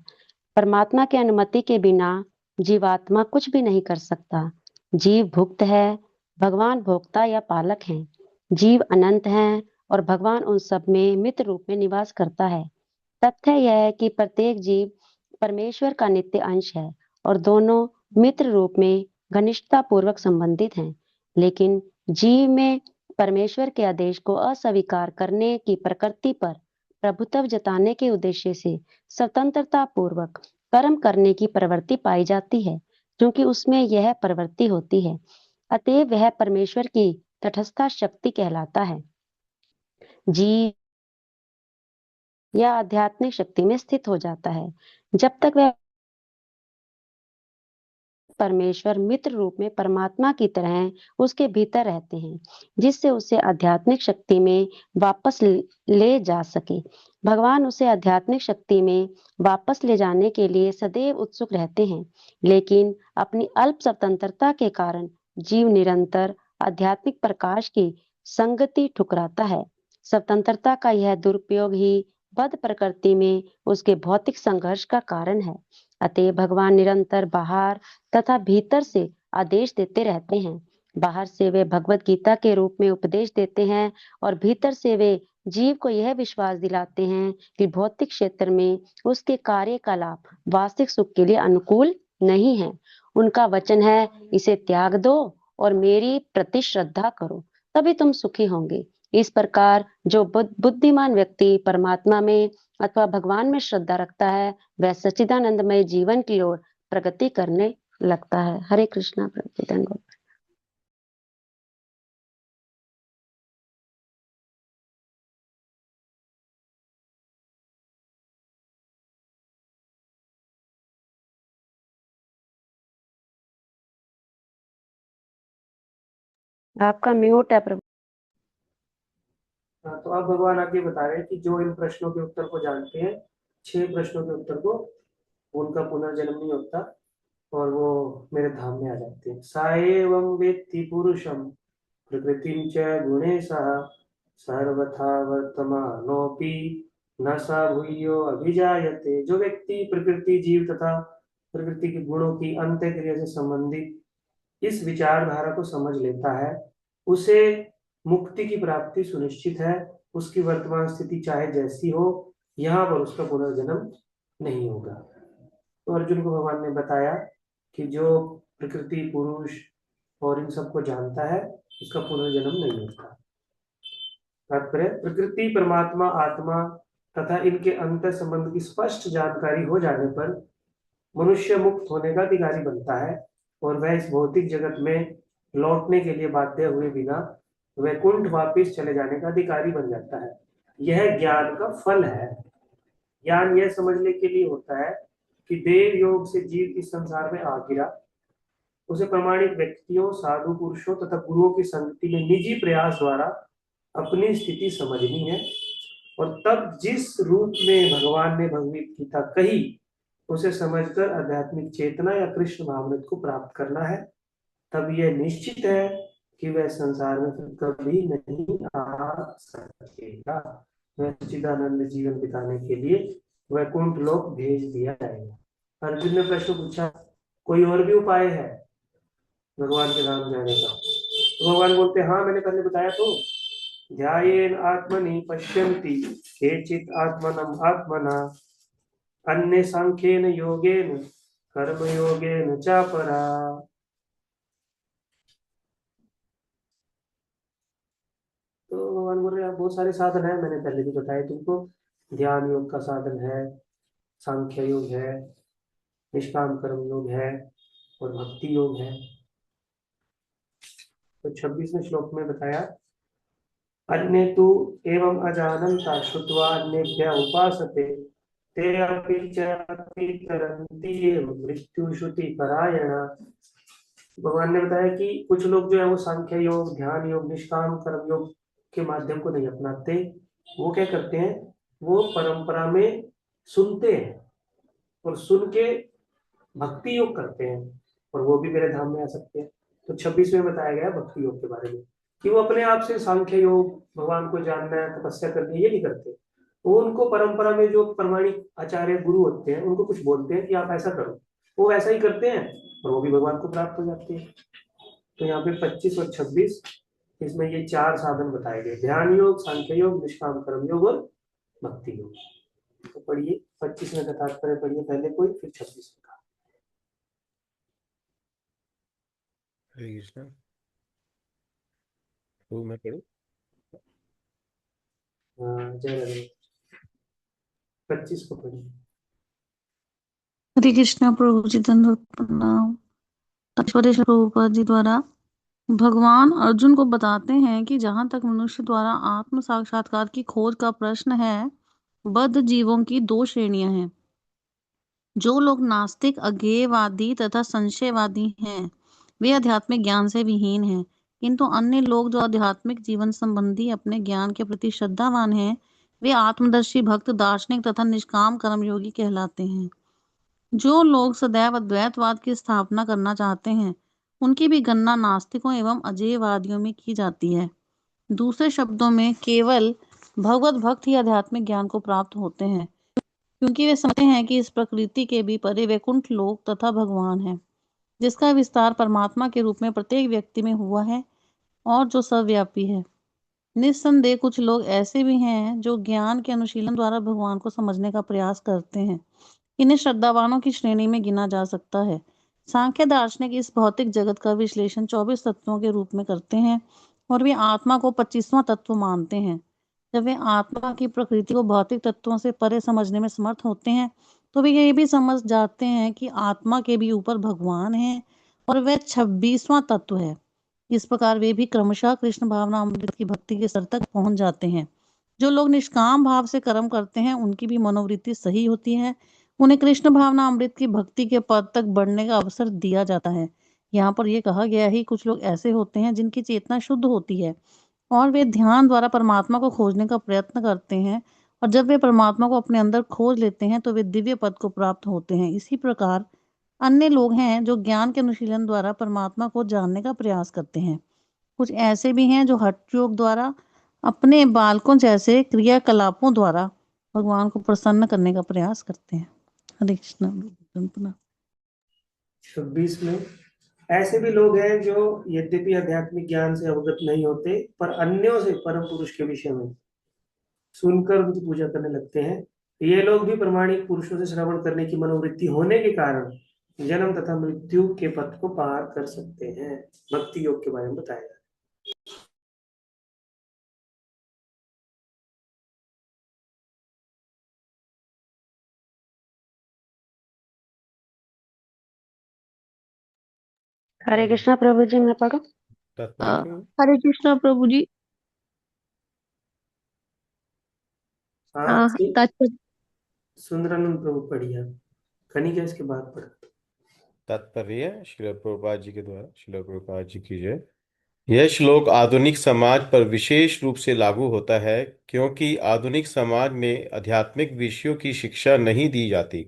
परमात्मा की अनुमति के बिना जीवात्मा कुछ भी नहीं कर सकता। जीव भुक्त है, भगवान भोक्ता या पालक हैं। जीव अनंत हैं और भगवान उन सब में मित्र रूप में निवास करता है। तथ्य यह है कि प्रत्येक जीव परमेश्वर का नित्य अंश है और दोनों मित्र रूप में घनिष्ठता पूर्वक संबंधित हैं, लेकिन जीव में परमेश्वर के आदेश को अस्वीकार करने की प्रकृति पर प्रभुत्व जताने के उद्देश्य से स्वतंत्रता पूर्वक कर्म करने की प्रवृत्ति पाई जाती है। क्योंकि उसमें यह प्रवृत्ति होती है, अतएव वह परमेश्वर की तटस्थ शक्ति कहलाता है। जीव या आध्यात्मिक शक्ति में स्थित हो जाता है। जब तक वह परमेश्वर मित्र रूप में परमात्मा की तरह उसके भीतर रहते हैं, जिससे उसे आध्यात्मिक शक्ति में वापस ले जा सके। भगवान उसे आध्यात्मिक शक्ति में वापस ले जाने के लिए सदैव उत्सुक रहते हैं, लेकिन अपनी अल्प स्वतंत्रता के कारण जीव निरंतर आध्यात्मिक प्रकाश की संगति ठुकराता है। स्वतंत्रता का यह दुरुपयोग ही बद्ध प्रकृति में उसके भौतिक संघर्ष का कारण है। अतः भगवान निरंतर बाहर तथा भीतर से आदेश देते रहते हैं। बाहर से वे भगवत गीता के रूप में उपदेश देते हैं और भीतर से वे जीव को यह विश्वास दिलाते हैं कि भौतिक क्षेत्र में उसके कार्यकलाप वास्तविक सुख के लिए अनुकूल नहीं है। उनका वचन है, इसे त्याग दो और मेरी प्रति श्रद्धा करो, तभी तुम सुखी होंगे। इस प्रकार जो बुद्धिमान व्यक्ति परमात्मा में अथवा भगवान में श्रद्धा रखता है, वह सच्चिदानंदमय जीवन की ओर प्रगति करने लगता है। हरे कृष्णा प्रभु, धन्यवाद। आपका म्यूट है प्रभु। हाँ, तो अब भगवान आगे बता रहे हैं कि जो इन प्रश्नों के उत्तर को जानते हैं, 6 प्रश्नों के उत्तर को, उनका पुनर्जन्म नहीं होता और वो मेरे धाम में आ जाते हैं। सा एवं वेत्ति पुरुषम प्रकृतिं च गुणेशः सर्वथा वर्तमानोऽपि न सा भूयो अभिजायते। जो व्यक्ति प्रकृति, जीव तथा प्रकृति के गुणों की अंतःक्रिया से संबंधित इस विचारधारा को समझ लेता है, उसे मुक्ति की प्राप्ति सुनिश्चित है। उसकी वर्तमान स्थिति चाहे जैसी हो, यहाँ पर उसका पुनर्जन्म नहीं होगा। तो अर्जुन को भगवान ने बताया कि जो प्रकृति, पुरुष और इन सबको जानता है, उसका पुनर्जन्म नहीं होता। तात्पर्य, प्रकृति, परमात्मा, आत्मा तथा इनके अंतर संबंध की स्पष्ट जानकारी हो जाने पर मनुष्य मुक्त होने का अधिकारी बनता है और वह इस भौतिक जगत में लौटने के लिए बाध्य हुए बिना वैकुंठ वापस चले जाने का अधिकारी बन जाता है। यह ज्ञान का फल है। ज्ञान यह समझने के लिए होता है कि देव योग से जीव इस संसार में आ गिरा। उसे प्रमाणिक व्यक्तियों, साधु पुरुषों तथा गुरुओं की संगति में निजी प्रयास द्वारा अपनी स्थिति समझनी है और तब जिस रूप में भगवान ने भगवत गीता कही, उसे समझकर आध्यात्मिक चेतना या कृष्ण भावनामृत को प्राप्त करना है, तब यह निश्चित है कि वह संसार में फिर कभी नहीं आ सकेगा। वह सच्चिदानंद जीवन बिताने के लिए वैकुंठ लोक भेज दिया जाएगा। अर्जुन ने प्रश्न पूछा, कोई और भी उपाय है भगवान के धाम जाने का? तो भगवान बोलते, हाँ मैंने पहले बताया तो, ध्यायेन आत्मनि पश्यन्ति केचित् आत्मनम् आत्मना, अन्ये सांख्येन योगेन कर्म योगेन च परा। तो भगवान बोल रहे हैं बहुत सारे साधन है, मैंने पहले भी बताया तुमको। ध्यान योग का साधन है, सांख्य योग है, निष्काम कर्म योग है और भक्ति योग है। तो 26वें श्लोक में बताया, अन्ये तु एवं अजानन्ता श्रुत्वा अन्येभ्यः उपासते ते अपि च तरन्ति एव मृत्युश्रुति परायणा। भगवान ने बताया कि कुछ लोग जो है वो सांख्य योग, ध्यान योग, निष्काम कर्म योग के माध्यम को नहीं अपनाते। वो क्या करते हैं, वो परंपरा में सुनते हैं और सुन के भक्ति योग करते हैं, और वो भी मेरे धाम में आ सकते हैं। तो 26 में बताया गया भक्ति योग के बारे में कि वो अपने आप से सांख्य योग, भगवान को जानना है, तपस्या करनी है, ये नहीं करते। वो उनको परंपरा में जो प्रमाणिक आचार्य गुरु होते हैं उनको कुछ बोलते हैं कि आप ऐसा करो, वो वैसा ही करते हैं और वो भी भगवान को प्राप्त हो जाते हैं। तो यहाँ पे 25 और 26 इसमें ये 4 साधन बताए गए, ध्यान योग, सांख्य योग, निष्काम कर्म योग और भक्ति योग। तो पढ़िए 25 में का तात्पर्य पढ़िए पहले कोई, फिर 26 में का। हरे कृष्णा। तो मैं पढ़ूं? जय राधे। 25 को पढ़िए। हरे कृष्णा प्रभु जी, दंडवत प्रणाम। तात्पर्य श्री प्रभुपाद जी द्वारा भगवान अर्जुन को बताते हैं कि जहां तक मनुष्य द्वारा आत्म साक्षात्कार की खोज का प्रश्न है, बद्ध जीवों की 2 श्रेणियां हैं। जो लोग नास्तिक, अज्ञेयवादी तथा संशयवादी हैं, वे आध्यात्मिक ज्ञान से विहीन हैं। किंतु अन्य लोग जो आध्यात्मिक जीवन संबंधी अपने ज्ञान के प्रति श्रद्धावान हैं, वे आत्मदर्शी, भक्त, दार्शनिक तथा निष्काम कर्मयोगी कहलाते हैं। जो लोग सदैव अद्वैतवाद की स्थापना करना चाहते हैं, उनकी भी गणना नास्तिकों एवं अजेयवादियों में की जाती है। दूसरे शब्दों में, केवल भगवत भक्त ही आध्यात्मिक ज्ञान को प्राप्त होते हैं, क्योंकि वे समझते हैं कि इस प्रकृति के भी परे वैकुंठ लोक तथा भगवान है, जिसका विस्तार परमात्मा के रूप में प्रत्येक व्यक्ति में हुआ है और जो सर्वव्यापी है। निस्संदेह कुछ लोग ऐसे भी हैं जो ज्ञान के अनुशीलन द्वारा भगवान को समझने का प्रयास करते हैं। इन्हें श्रद्धावानों की श्रेणी में गिना जा सकता है। सांख्य दार्शनिक इस भौतिक जगत का विश्लेषण 24 तत्वों के रूप में करते हैं और वे आत्मा को 25वां तत्व मानते हैं। जब वे आत्मा की प्रकृति को भौतिक तत्वों से परे समझने में समर्थ होते हैं, तो वे ये भी समझ जाते हैं कि आत्मा के भी ऊपर भगवान है और वह 26वां तत्व है। इस प्रकार वे भी क्रमशः कृष्ण भावना अमृत की भक्ति के स्तर तक पहुंच जाते हैं। जो लोग निष्काम भाव से कर्म करते हैं, उनकी भी मनोवृत्ति सही होती है। उन्हें कृष्ण भावना अमृत की भक्ति के पद तक बढ़ने का अवसर दिया जाता है। यहाँ पर यह कहा गया है, कुछ लोग ऐसे होते हैं जिनकी चेतना शुद्ध होती है और वे ध्यान द्वारा परमात्मा को खोजने का प्रयत्न करते हैं, और जब वे परमात्मा को अपने अंदर खोज लेते हैं तो वे दिव्य पद को प्राप्त होते हैं। इसी प्रकार अन्य लोग हैं जो ज्ञान के अनुशीलन द्वारा परमात्मा को जानने का प्रयास करते हैं। कुछ ऐसे भी हैं जो हठ योग द्वारा अपने बालकों जैसे क्रियाकलापों द्वारा भगवान को प्रसन्न करने का प्रयास करते हैं। हरे कृष्ण। 26 में, ऐसे भी लोग हैं जो यद्यपि आध्यात्मिक ज्ञान से अवगत नहीं होते, पर अन्यों से परम पुरुष के विषय में सुनकर उनकी पूजा करने लगते हैं। ये लोग भी प्रमाणिक पुरुषों से श्रवण करने की मनोवृत्ति होने के कारण जन्म तथा मृत्यु के पथ को पार कर सकते हैं। भक्ति योग के बारे में बताया। हरे कृष्णा प्रभु जी, मैं पढ़ूं? तात्पर्य क्यों? हरे कृष्णा प्रभु जी। हाँ, तात्पर्य सुंदरानंद प्रभु पढ़िया, कनिका इसके बाद पढ़। तात्पर्य श्रील प्रभुपाद जी के द्वारा, श्रील प्रभुपाद जी की जय। यह श्लोक आधुनिक समाज पर विशेष रूप से लागू होता है, क्योंकि आधुनिक समाज में आध्यात्मिक विषयों की शिक्षा नहीं दी जाती।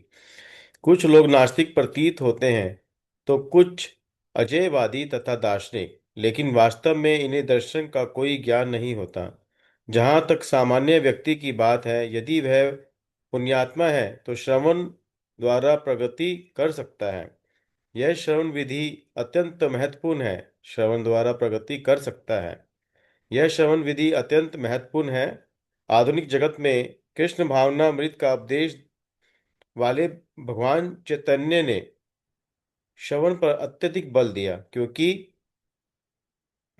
कुछ लोग नास्तिक प्रतीत होते हैं तो कुछ अजयवादी तथा दार्शनिक, लेकिन वास्तव में इन्हें दर्शन का कोई ज्ञान नहीं होता। जहाँ तक सामान्य व्यक्ति की बात है, यदि वह पुण्यात्मा है तो श्रवण द्वारा प्रगति कर सकता है। यह श्रवण विधि अत्यंत महत्वपूर्ण है। श्रवण द्वारा प्रगति कर सकता है। यह श्रवण विधि अत्यंत महत्वपूर्ण है। आधुनिक जगत में कृष्ण भावनामृत का उपदेश वाले भगवान चैतन्य ने श्रवण पर अत्यधिक बल दिया, क्योंकि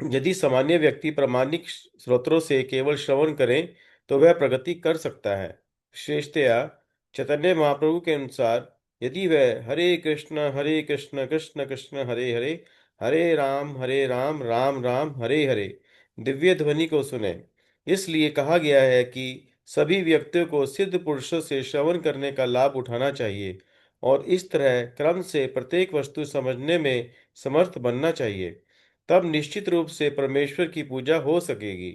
यदि सामान्य व्यक्ति प्रामाणिक स्रोतों से केवल श्रवण करें तो वह प्रगति कर सकता है। विशेषतया चैतन्य महाप्रभु के अनुसार यदि वह हरे कृष्ण कृष्ण कृष्ण हरे हरे, हरे राम राम राम हरे हरे दिव्य ध्वनि को सुने। इसलिए कहा गया है कि सभी व्यक्तियों को सिद्ध पुरुषों से श्रवण करने का लाभ उठाना चाहिए और इस तरह क्रम से प्रत्येक वस्तु समझने में समर्थ बनना चाहिए। तब निश्चित रूप से परमेश्वर की पूजा हो सकेगी।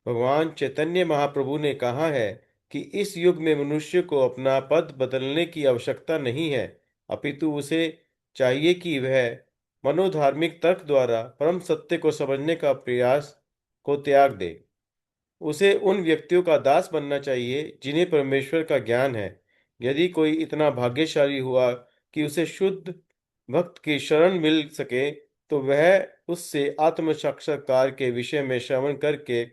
भगवान चैतन्य महाप्रभु ने कहा है कि इस युग में मनुष्य को अपना पद बदलने की आवश्यकता नहीं है, अपितु उसे चाहिए कि वह मनोधार्मिक तर्क द्वारा परम सत्य को समझने का प्रयास को त्याग दे। उसे उन व्यक्तियों का दास बनना चाहिए जिन्हें परमेश्वर का ज्ञान है। यदि कोई इतना भाग्यशाली हुआ कि उसे शुद्ध भक्त की शरण मिल सके तो वह उससे आत्म साक्षात्कार के विषय में श्रवण करके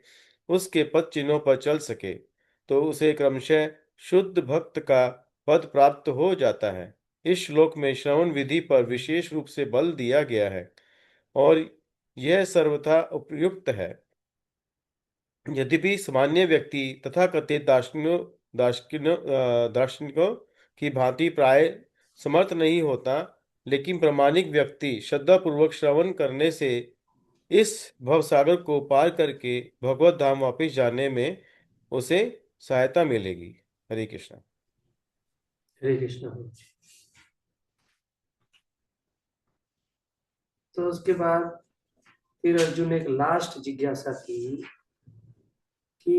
उसके पद चिन्हों पर चल सके, तो उसे क्रमशः शुद्ध भक्त का पद प्राप्त हो जाता है। इस श्लोक में श्रवण विधि पर विशेष रूप से बल दिया गया है और यह सर्वथा उपयुक्त है। यद्यपि सामान्य व्यक्ति तथाकथित दार्शनिकों की भांति प्राय समर्थ नहीं होता, लेकिन प्रामाणिक व्यक्ति श्रद्धापूर्वक श्रवण करने से इस भवसागर को पार करके भगवत धाम वापस जाने में उसे सहायता मिलेगी। हरे कृष्णा। हरे कृष्णा। तो उसके बाद फिर अर्जुन ने एक लास्ट जिज्ञासा की कि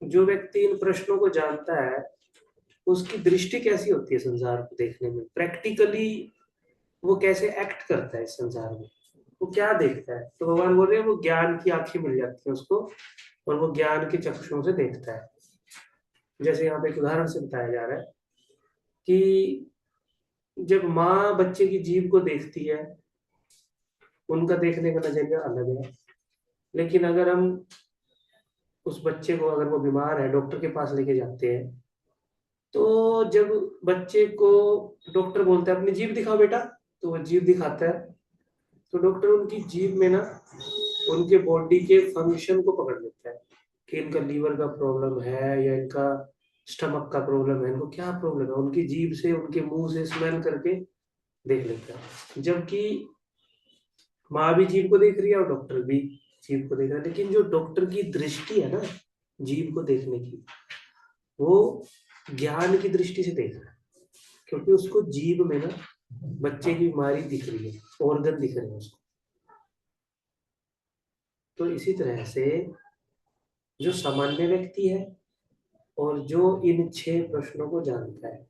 जो व्यक्ति इन प्रश्नों को जानता है उसकी दृष्टि कैसी होती है संसार को देखने में, प्रैक्टिकली वो कैसे एक्ट करता है इस संसार में, वो क्या देखता है। तो भगवान बोल रहे हैं वो ज्ञान की आंखें मिल जाती है उसको और वो ज्ञान के चक्षुओं से देखता है। जैसे यहाँ पे एक उदाहरण से बताया जा रहा है कि जब माँ बच्चे की जीभ को देखती है, उनका देखने का नजरिया अलग है। लेकिन अगर हम उस बच्चे को, अगर वो बीमार है, डॉक्टर के पास लेके जाते हैं, तो जब बच्चे को डॉक्टर बोलता है अपनी जीभ दिखाओ बेटा, तो वो जीभ दिखाता है, तो डॉक्टर उनकी जीभ में ना उनके बॉडी के फंक्शन को पकड़ लेता है कि इनका लीवर का प्रॉब्लम है या इनका स्टमक का प्रॉब्लम है, इनको क्या प्रॉब्लम है, उनकी जीभ से, उनके मुंह से स्मेल करके देख लेता है। जबकि माँ भी जीभ को देख रही है और डॉक्टर भी जीभ को देख रहा है, लेकिन जो डॉक्टर की दृष्टि है ना जीभ को देखने की, वो ज्ञान की दृष्टि से देख रहा है, क्योंकि उसको जीभ में ना बच्चे की बीमारी दिख रही है, ऑर्गन दिख रहे हैं उसको। तो इसी तरह से जो सामान्य व्यक्ति है और जो इन 6 प्रश्नों को जानता है,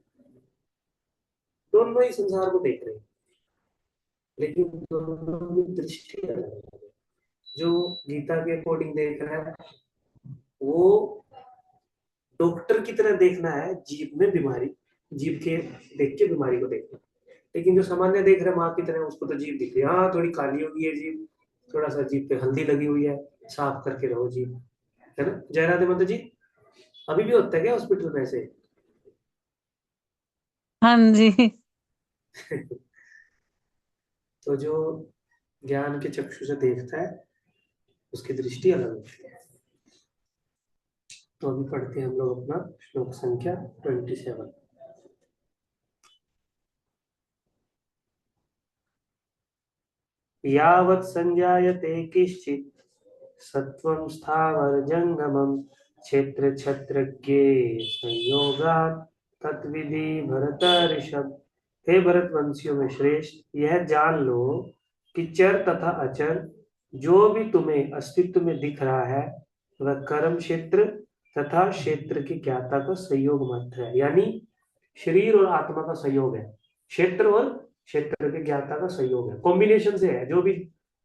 दोनों ही संसार को देख रहे हैं, लेकिन दोनों की दृष्टि अलग है। जो गीता के अकॉर्डिंग देख रहा है वो डॉक्टर की तरह देखना है, जीभ में बीमारी, जीभ के देख के बीमारी को देखना। लेकिन जो सामान्य देख रहा है माँ की तरह, उसको तो जीभ दिख रही है, हाँ थोड़ी काली होगी है जीभ, थोड़ा सा जीभ पे हल्दी लगी हुई है, साफ करके रहो जीभ, है ना। जय राधे माता जी। अभी भी होता है क्या हॉस्पिटल में ऐसे? हाँ जी। तो जो ज्ञान के चक्षु से देखता है उसकी दृष्टि अलग होती है। तो अभी पढ़ते हैं हम लोग अपना श्लोक संख्या 27। यावत् संजायते किश्चित् सत्वं स्थावर जंगमं क्षेत्र क्षत्रज्ञे संयोगात् तत्विधि भरतर्षभ। हे भरतवंशियों में श्रेष्ठ, यह जान लो कि चर तथा अचर जो भी तुम्हें अस्तित्व में दिख रहा है वह कर्म क्षेत्र तथा क्षेत्र की ज्ञाता का संयोग मात्र है। यानी शरीर और आत्मा का संयोग है, क्षेत्र और क्षेत्र के ज्ञाता का संयोग है, कॉम्बिनेशन से है। जो भी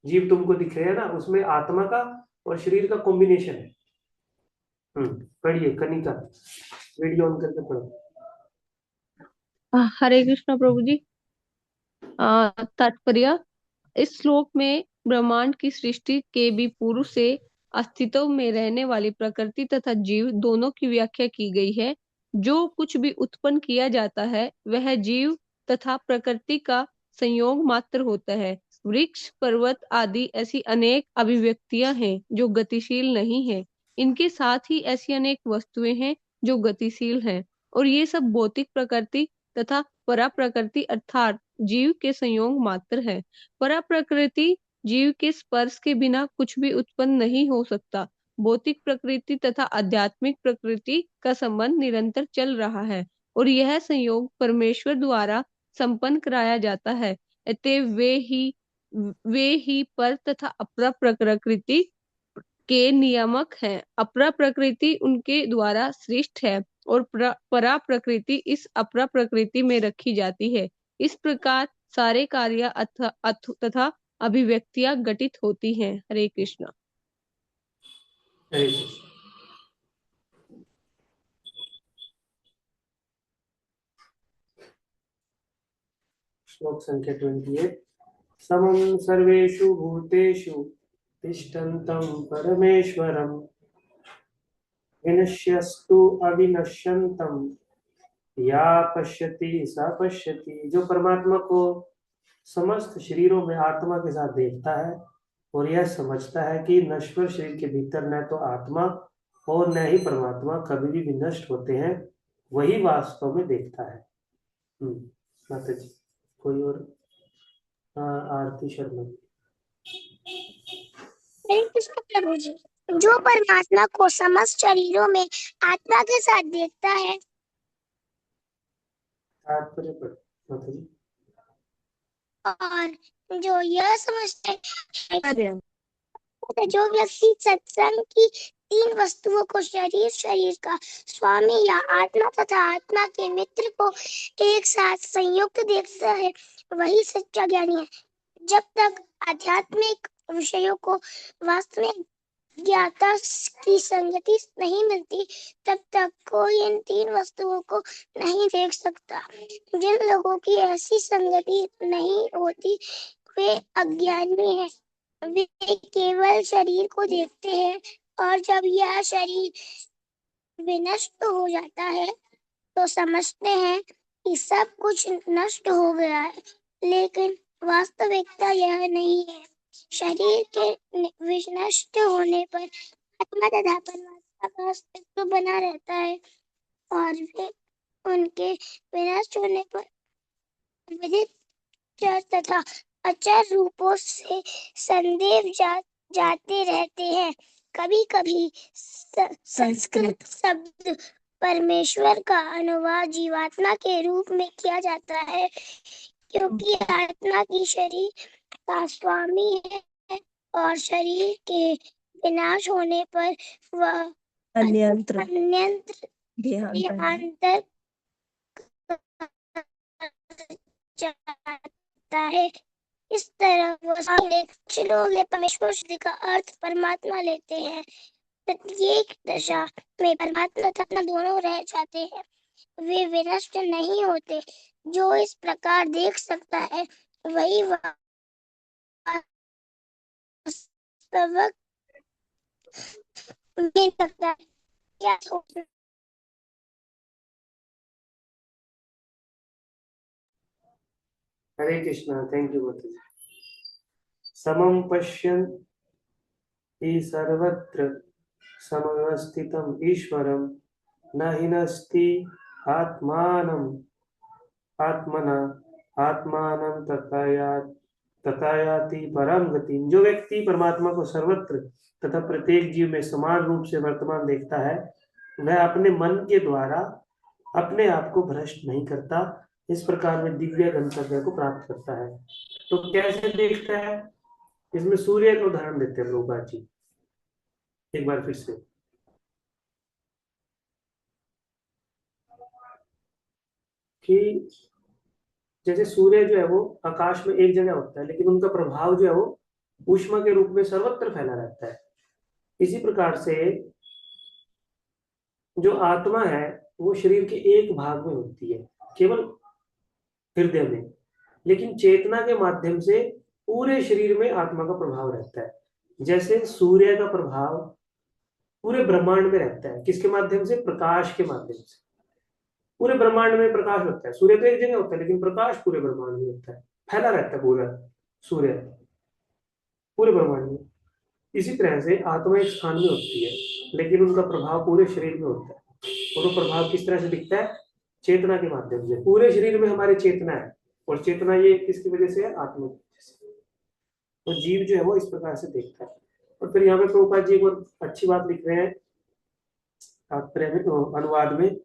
जीव तुमको दिख रहे हैं ना, उसमें आत्मा का और शरीर का कॉम्बिनेशन है। पढ़िए कनिका, वीडियो ऑन करके पढ़ो। हरे कृष्णा प्रभु जी। तात्पर्य, इस श्लोक में ब्रह्मांड की सृष्टि के भी पूर्व से अस्तित्व में रहने वाली प्रकृति तथा जीव दोनों की व्याख्या की गई है। जो कुछ भी उत्पन्न किया जाता है वह जीव तथा प्रकृति का संयोग मात्र होता है। वृक्ष, पर्वत आदि ऐसी अनेक अभिव्यक्तियां हैं जो गतिशील नहीं है। इनके साथ ही ऐसी अनेक वस्तुएं हैं जो गतिशील हैं, और ये सब भौतिक प्रकृति तथा परा प्रकृति अर्थात जीव के संयोग मात्र है। परा प्रकृति जीव के स्पर्श के बिना कुछ भी उत्पन्न नहीं हो सकता। भौतिक प्रकृति तथा आध्यात्मिक प्रकृति का संबंध निरंतर चल रहा है, और यह संयोग परमेश्वर द्वारा संपन्न कराया जाता है। अतः वे ही पर तथा अपरा प्रकृति के नियामक हैं। अपरा प्रकृति उनके द्वारा सृष्ट है और परा प्रकृति इस अपरा प्रकृति में रखी जाती है। इस प्रकार सारे कार्य तथा अभिव्यक्तियां घटित होती हैं। हरे कृष्णा। हरे कृष्ण। श्लोक संख्या 28। समं सर्वेषु भूतेषु तिष्ठन्तं परमेश्वरं विनश्यस्तु अविनश्यन्तं या पश्यति सा पश्यति। जो परमात्मा को समस्त शरीरों में आत्मा के साथ देखता है और यह समझता है कि नश्वर शरीर के भीतर न तो आत्मा और न ही परमात्मा कभी भी विनष्ट होते हैं, वही वास्तव में देखता है। माता जी कोई और? आरती शर्मा। हरे कृष्ण प्रभु जी। जो परमात्मा को समस्त शरीरों में आत्मा के साथ देखता है, तात्पर्य पढ़ माता जी। और जो यह समझता है, जो व्यक्ति सत्संग की तीन वस्तुओं को शरीर का स्वामी या आत्मा तथा आत्मा के मित्र को एक साथ संयुक्त देखता है, वही सच्चा ज्ञानी है। जब तक आध्यात्मिक विषयों को वास्तविक ज्ञाता की संगति नहीं मिलती, तब तक कोई इन तीन वस्तुओं को नहीं देख सकता। जिन लोगों की ऐसी संगति नहीं होती वे अज्ञानी हैं। वे केवल शरीर को देखते हैं, और जब यह शरीर विनष्ट हो जाता है तो समझते हैं कि सब कुछ नष्ट हो गया है, लेकिन वास्तविकता यह नहीं है। शरीर के विनष्ट होने पर आत्मा तथा परमात्मा का अस्तित्व बना रहता है, और वे उनके विनष्ट होने पर विदित चर तथा अचर रूपों से संदेह जाते रहते हैं। कभी कभी संस्कृत शब्द परमेश्वर का अनुवाद जीवात्मा के रूप में किया जाता है, क्योंकि आत्मा की शरीर का स्वामी है और शरीर के विनाश होने पर वह अन्यंत्र देहांतर जाता है। इस तरह कुछ लोग परमेश्वर शब्द का अर्थ परमात्मा लेते हैं। प्रत्येक दशा में परमात्मा तथा दोनों रह जाते हैं, वे विनष्ट नहीं होते। जो इस प्रकार देख सकता है वही वास्तविक देख सकता है। क्या सोचना? हरे कृष्णा। थैंक यू माता जी। समं पश्यन् हि सर्वत्र समवस्थितम् ईश्वरं न हिनस्ति आत्मना आत्मानं तथायाति परम गतिम्। जो व्यक्ति परमात्मा को सर्वत्र तथा प्रत्येक जीव में समान रूप से वर्तमान देखता है, वह अपने मन के द्वारा अपने आप को भ्रष्ट नहीं करता। इस प्रकार में दिव्य गंतव्य को प्राप्त करता है। तो कैसे देखता है? इसमें सूर्य का उदाहरण देते हैं प्रभुपाद जी एक बार फिर से। कि जैसे सूर्य जो है वो आकाश में एक जगह होता है, लेकिन उनका प्रभाव जो है वो ऊष्मा के रूप में सर्वत्र फैला रहता है। इसी प्रकार से जो आत्मा है वो शरीर के एक भाग में होती है, केवल हृदय में, लेकिन चेतना के माध्यम से पूरे शरीर में आत्मा का प्रभाव रहता है। जैसे सूर्य का प्रभाव पूरे ब्रह्मांड में रहता है, किसके माध्यम से? प्रकाश के माध्यम से। पूरे ब्रह्मांड में प्रकाश होता है, सूर्य तो एक जगह होता है लेकिन प्रकाश पूरे ब्रह्मांड में होता है, फैला रहता है पूरा सूर्य पूरे ब्रह्मांड में। इसी तरह से आत्मा एक स्थान में होती है, लेकिन उनका प्रभाव पूरे शरीर में होता है। और वो प्रभाव किस तरह से दिखता है? चेतना के माध्यम से। पूरे शरीर में हमारे चेतना है, और चेतना ये किसकी वजह से है? आत्मा की वजह से। तो जीव जो है वो इस प्रकार से देखता है। और फिर यहाँ पे प्रभुपाद जी एक अच्छी बात लिख रहे हैं अनुवाद में,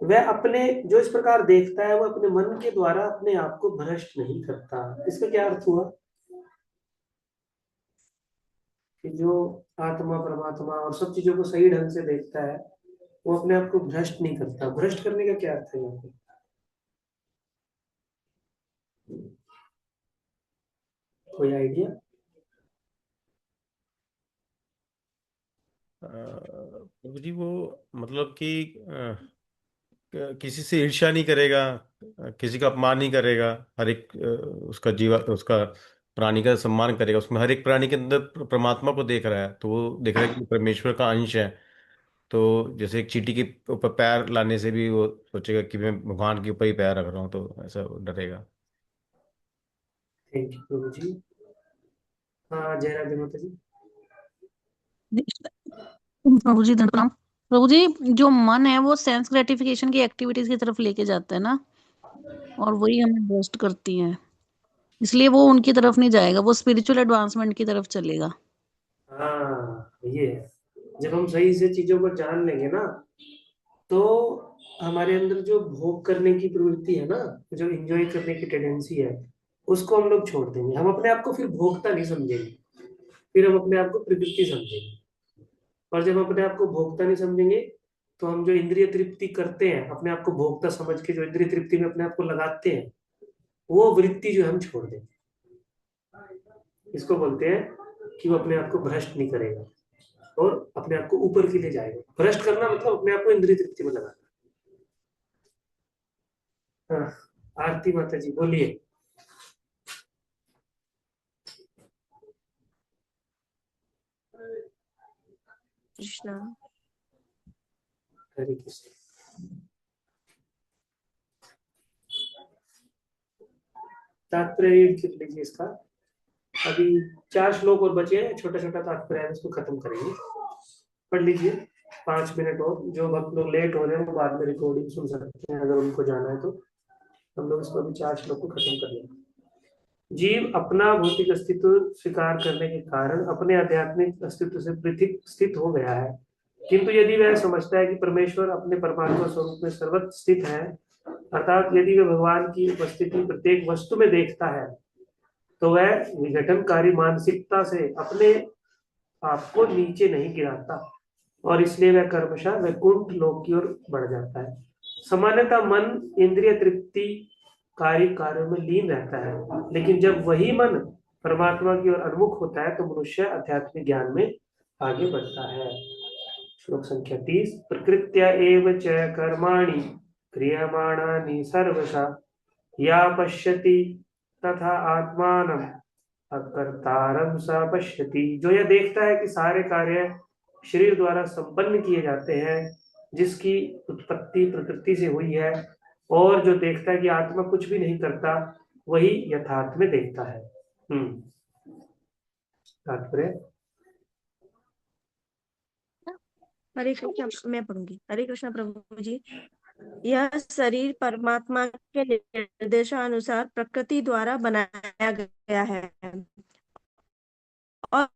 वह अपने जो इस प्रकार देखता है वो अपने मन के द्वारा अपने आप को भ्रष्ट नहीं करता। इसका क्या अर्थ हुआ? कि जो आत्मा परमात्मा और सब चीजों को सही ढंग से देखता है वो अपने आप को भ्रष्ट नहीं करता। भ्रष्ट करने का क्या अर्थ है यहाँ पे? कोई आइडिया? प्रभु जी वो मतलब कि किसी से ईर्ष्या नहीं करेगा, किसी का अपमान नहीं करेगा, हर एक उसका उसका प्राणी का सम्मान करेगा। उसमें हर एक प्राणी के अंदर परमात्मा को देख रहा है, तो वो देख रहा है कि परमेश्वर का अंश है। तो जैसे एक चींटी के ऊपर पैर लाने से भी वो सोचेगा कि मैं भगवान के ऊपर ही पैर रख रहा हूँ, तो ऐसा वो डरेगा। थैंक यू प्रभु जी। हाँ जयराज माता जी। प्रभु जी धन्यवाद। प्रणाम। प्रभु जी, जो मन है वो सेंस ग्रेटिफिकेशन की एक्टिविटीज की तरफ लेके जाता है ना, और वही हमें बूस्ट करती है, इसलिए वो उनकी तरफ नहीं जाएगा, वो स्पिरिचुअल एडवांसमेंट की तरफ चलेगा। हाँ ये है, जब हम सही से चीजों को जान लेंगे ना, तो हमारे अंदर जो भोग करने की प्रवृत्ति है ना, जो एंजॉय करने की टेंडेंसी है, उसको हम लोग छोड़ देंगे। हम अपने आप को फिर भोगता नहीं समझेंगे, फिर हम अपने आप को प्रवृत्ति समझेंगे। और जब हम अपने आप को भोगता नहीं समझेंगे, तो हम जो इंद्रिय तृप्ति करते हैं अपने आप को भोगता समझ के, जो इंद्रिय तृप्ति में अपने आप को लगाते हैं, वो वृत्ति जो हम छोड़ देंगे। इसको बोलते हैं कि वो अपने आप को भ्रष्ट नहीं करेगा और अपने आप को ऊपर के लिए जाएगा। भ्रष्ट करना मतलब अपने आप को इंद्रिय तृप्ति में लगाना। हाँ, आरती माता जी बोलिए। कृष्णा। हरे कृष्ण। तात्पर्य रीड कर लीजिए इसका। अभी 4 श्लोक और बचे हैं, छोटा छोटा तात्पर्य है, उसको खत्म करेंगे। पढ़ लीजिए 5 मिनट और। जो भक्त लोग लेट हो रहे हैं वो बाद में रिकॉर्डिंग सुन सकते हैं, अगर उनको जाना है तो। हम लोग इसको अभी 4 श्लोक को खत्म कर लेंगे। जीव अपना भौतिक अस्तित्व स्वीकार करने के कारण अपने आध्यात्मिक अस्तित्व से पृथक स्थित हो गया है, किंतु यदि वह समझता है कि परमेश्वर अपने परमात्मा स्वरूप में सर्वत्र स्थित है, अर्थात यदि वह भगवान की उपस्थिति प्रत्येक वस्तु में देखता है, तो वह विघटनकारी मानसिकता से अपने आप को नीचे नहीं गिराता, और इसलिए वह कर्मशः वैकुंठ लोक की ओर बढ़ जाता है। सामान्यतः मन इंद्रिय तृप्ति कार्यों में लीन रहता है, लेकिन जब वही मन परमात्मा की ओर उन्मुख होता है तो मनुष्य आध्यात्मिक ज्ञान में आगे बढ़ता है। श्लोक संख्या 30। प्रकृत्या एव च कर्माणि क्रियमाणानि सर्वशा या पश्यति तथा आत्मानं अकर्तारं स पश्यति। जो यह देखता है कि सारे कार्य शरीर द्वारा संपन्न किए जाते हैं, जिसकी उत्पत्ति प्रकृति से हुई है, और जो देखता है कि आत्मा कुछ भी नहीं करता, वही यथार्थ में देखता है। तात्पर्य। हरे कृष्ण, मैं पढ़ूंगी। हरे कृष्ण प्रभु जी। यह शरीर परमात्मा के निर्देशानुसार प्रकृति द्वारा बनाया गया है और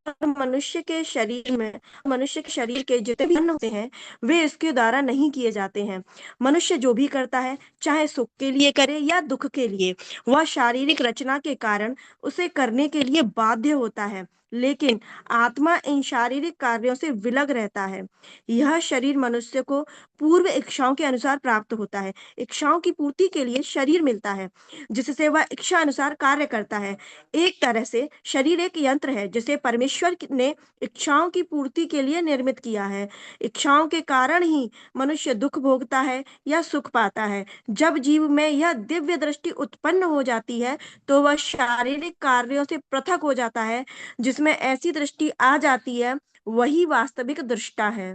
मनुष्य के शरीर के जितने भी अन्न होते हैं वे इसके द्वारा नहीं किए जाते हैं। मनुष्य जो भी करता है, चाहे सुख के लिए करे या दुख के लिए, वह शारीरिक रचना के कारण उसे करने के लिए बाध्य होता है, लेकिन आत्मा इन शारीरिक कार्यों से विलग रहता है। यह शरीर मनुष्य को पूर्व इच्छाओं के अनुसार प्राप्त होता है। इच्छाओं की पूर्ति के लिए शरीर मिलता है, जिससे वह इच्छा अनुसार कार्य करता है। एक तरह से शरीर एक यंत्र है जिसे परमेश्वर ने इच्छाओं की पूर्ति के लिए निर्मित किया है। इच्छाओं के कारण ही मनुष्य दुख भोगता है या सुख पाता है। जब जीव में यह दिव्य दृष्टि उत्पन्न हो जाती है तो वह शारीरिक कार्यों से पृथक हो जाता है। जिसमें ऐसी दृष्टि आ जाती है वही वास्तविक दृष्टा है।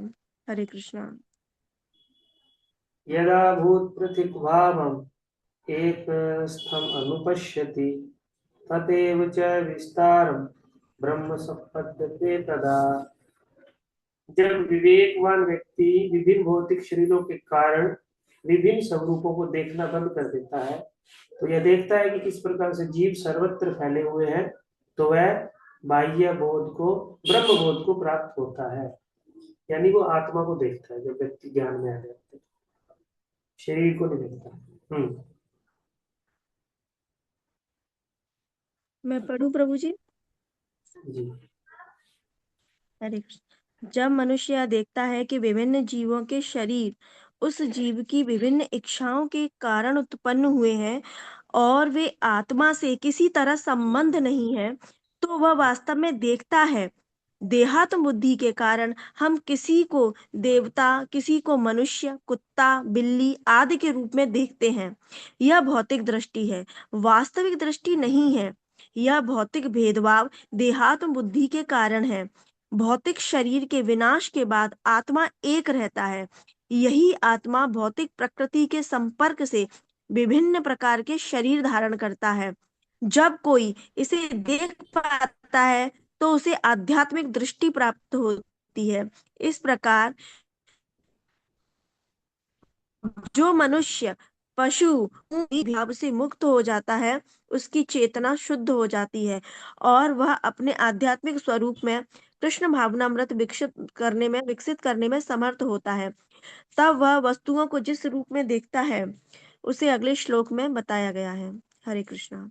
हरे कृष्णा। यदा भूतपृथिग्भावम् एकस्थम् अनुपश्यति तदेव च विस्तारम् ब्रह्म संपद्यते तदा। जब विवेकवान व्यक्ति विभिन्न भौतिक शरीरों के कारण विभिन्न स्वरूपों को देखना बंद कर देता है तो यह देखता है कि किस प्रकार से जीव सर्वत्र फैले हुए हैं, तो वह बाह्य बोध को, ब्रह्म बोध को प्राप्त होता है। यानी वो आत्मा को देखता है जब व्यक्ति ज्ञान में आ जाता है, शरीर को नहीं देखता। मैं पढ़ूं प्रभु जी? जी। हरे कृष्ण। जब मनुष्य यह देखता है कि विभिन्न जीवों के शरीर उस जीव की विभिन्न इच्छाओं के कारण उत्पन्न हुए हैं और वे आत्मा से किसी तरह संबंध नहीं है, तो वह वास्तव में देखता है देहात्म बुद्धि के कारण हम किसी को देवता, किसी को मनुष्य, कुत्ता, बिल्ली आदि के रूप में देखते हैं। यह भौतिक दृष्टि है, वास्तविक दृष्टि नहीं है। यह भौतिक भेदभाव देहात्म बुद्धि के कारण है। भौतिक शरीर के विनाश के बाद आत्मा एक रहता है। यही आत्मा भौतिक प्रकृति के संपर्क से विभिन्न प्रकार के शरीर धारण करता है। जब कोई इसे देख पाता है तो उसे आध्यात्मिक दृष्टि प्राप्त होती है। इस प्रकार जो मनुष्य पशु भाव से मुक्त हो जाता है उसकी चेतना शुद्ध हो जाती है और वह अपने आध्यात्मिक स्वरूप में कृष्ण भावनामृत विकसित करने में समर्थ होता है। तब वह वस्तुओं को जिस रूप में देखता है उसे अगले श्लोक में बताया गया है। हरे कृष्णा।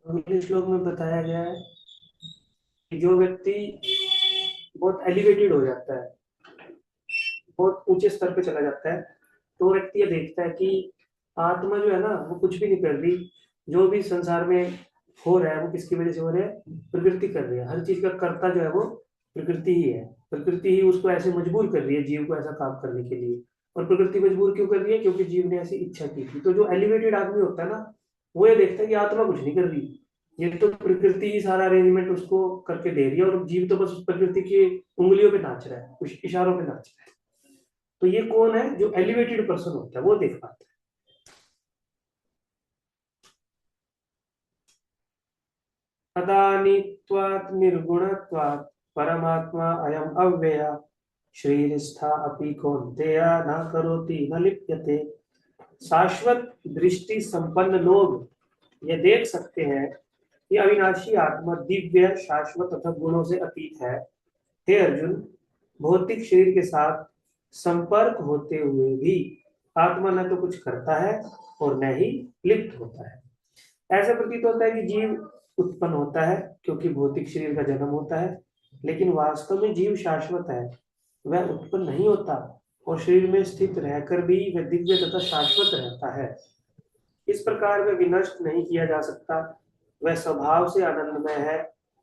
अगले श्लोक में बताया गया है कि जो व्यक्ति बहुत एलिवेटेड हो जाता है, बहुत ऊंचे स्तर पे चला जाता है, तो व्यक्ति ये देखता है कि आत्मा जो है ना वो कुछ भी नहीं कर रही। जो भी संसार में हो रहा है वो किसकी वजह से हो रहा है? प्रकृति कर रही है। हर चीज का कर्ता जो है वो प्रकृति ही है। प्रकृति ही उसको ऐसे मजबूर कर रही है जीव को ऐसा काम करने के लिए। और प्रकृति मजबूर क्यों कर रही है? क्योंकि जीव ने ऐसी इच्छा की थी। तो जो एलिवेटेड आदमी होता है ना वो ये देखता है कि आत्मा कुछ नहीं कर रही, ये तो प्रकृति ही सारा अरेंजमेंट उसको करके दे रही है और जीव तो बस उस प्रकृति की उंगलियों पे नाच रहा है, कुछ इशारों पे नाच रहा है। तो ये कौन है? जो एलिवेटेड पर्सन होता है वो देख पाता है। अदानित्वात् निर्गुणत्वात् परमात्मा अयम् अव्यय श्रीरिष्ठा अपि कौन्तेय न करोति न लिप्यते। शाश्वत दृष्टि संपन्न लोग ये देख सकते हैं कि अविनाशी आत्मा दिव्य, शाश्वत तथा गुणों से अतीत है। हे अर्जुन, भौतिक शरीर के साथ संपर्क होते हुए भी आत्मा न तो कुछ करता है और न ही लिप्त होता है। ऐसा प्रतीत होता है कि जीव उत्पन्न होता है क्योंकि भौतिक शरीर का जन्म होता है, लेकिन वास्तव में जीव शाश्वत है, वह उत्पन्न नहीं होता और शरीर में स्थित रहकर भी वह दिव्य तथा शाश्वत रहता है। इस प्रकार वह विनष्ट नहीं किया जा सकता। वह स्वभाव से आनंदमय है,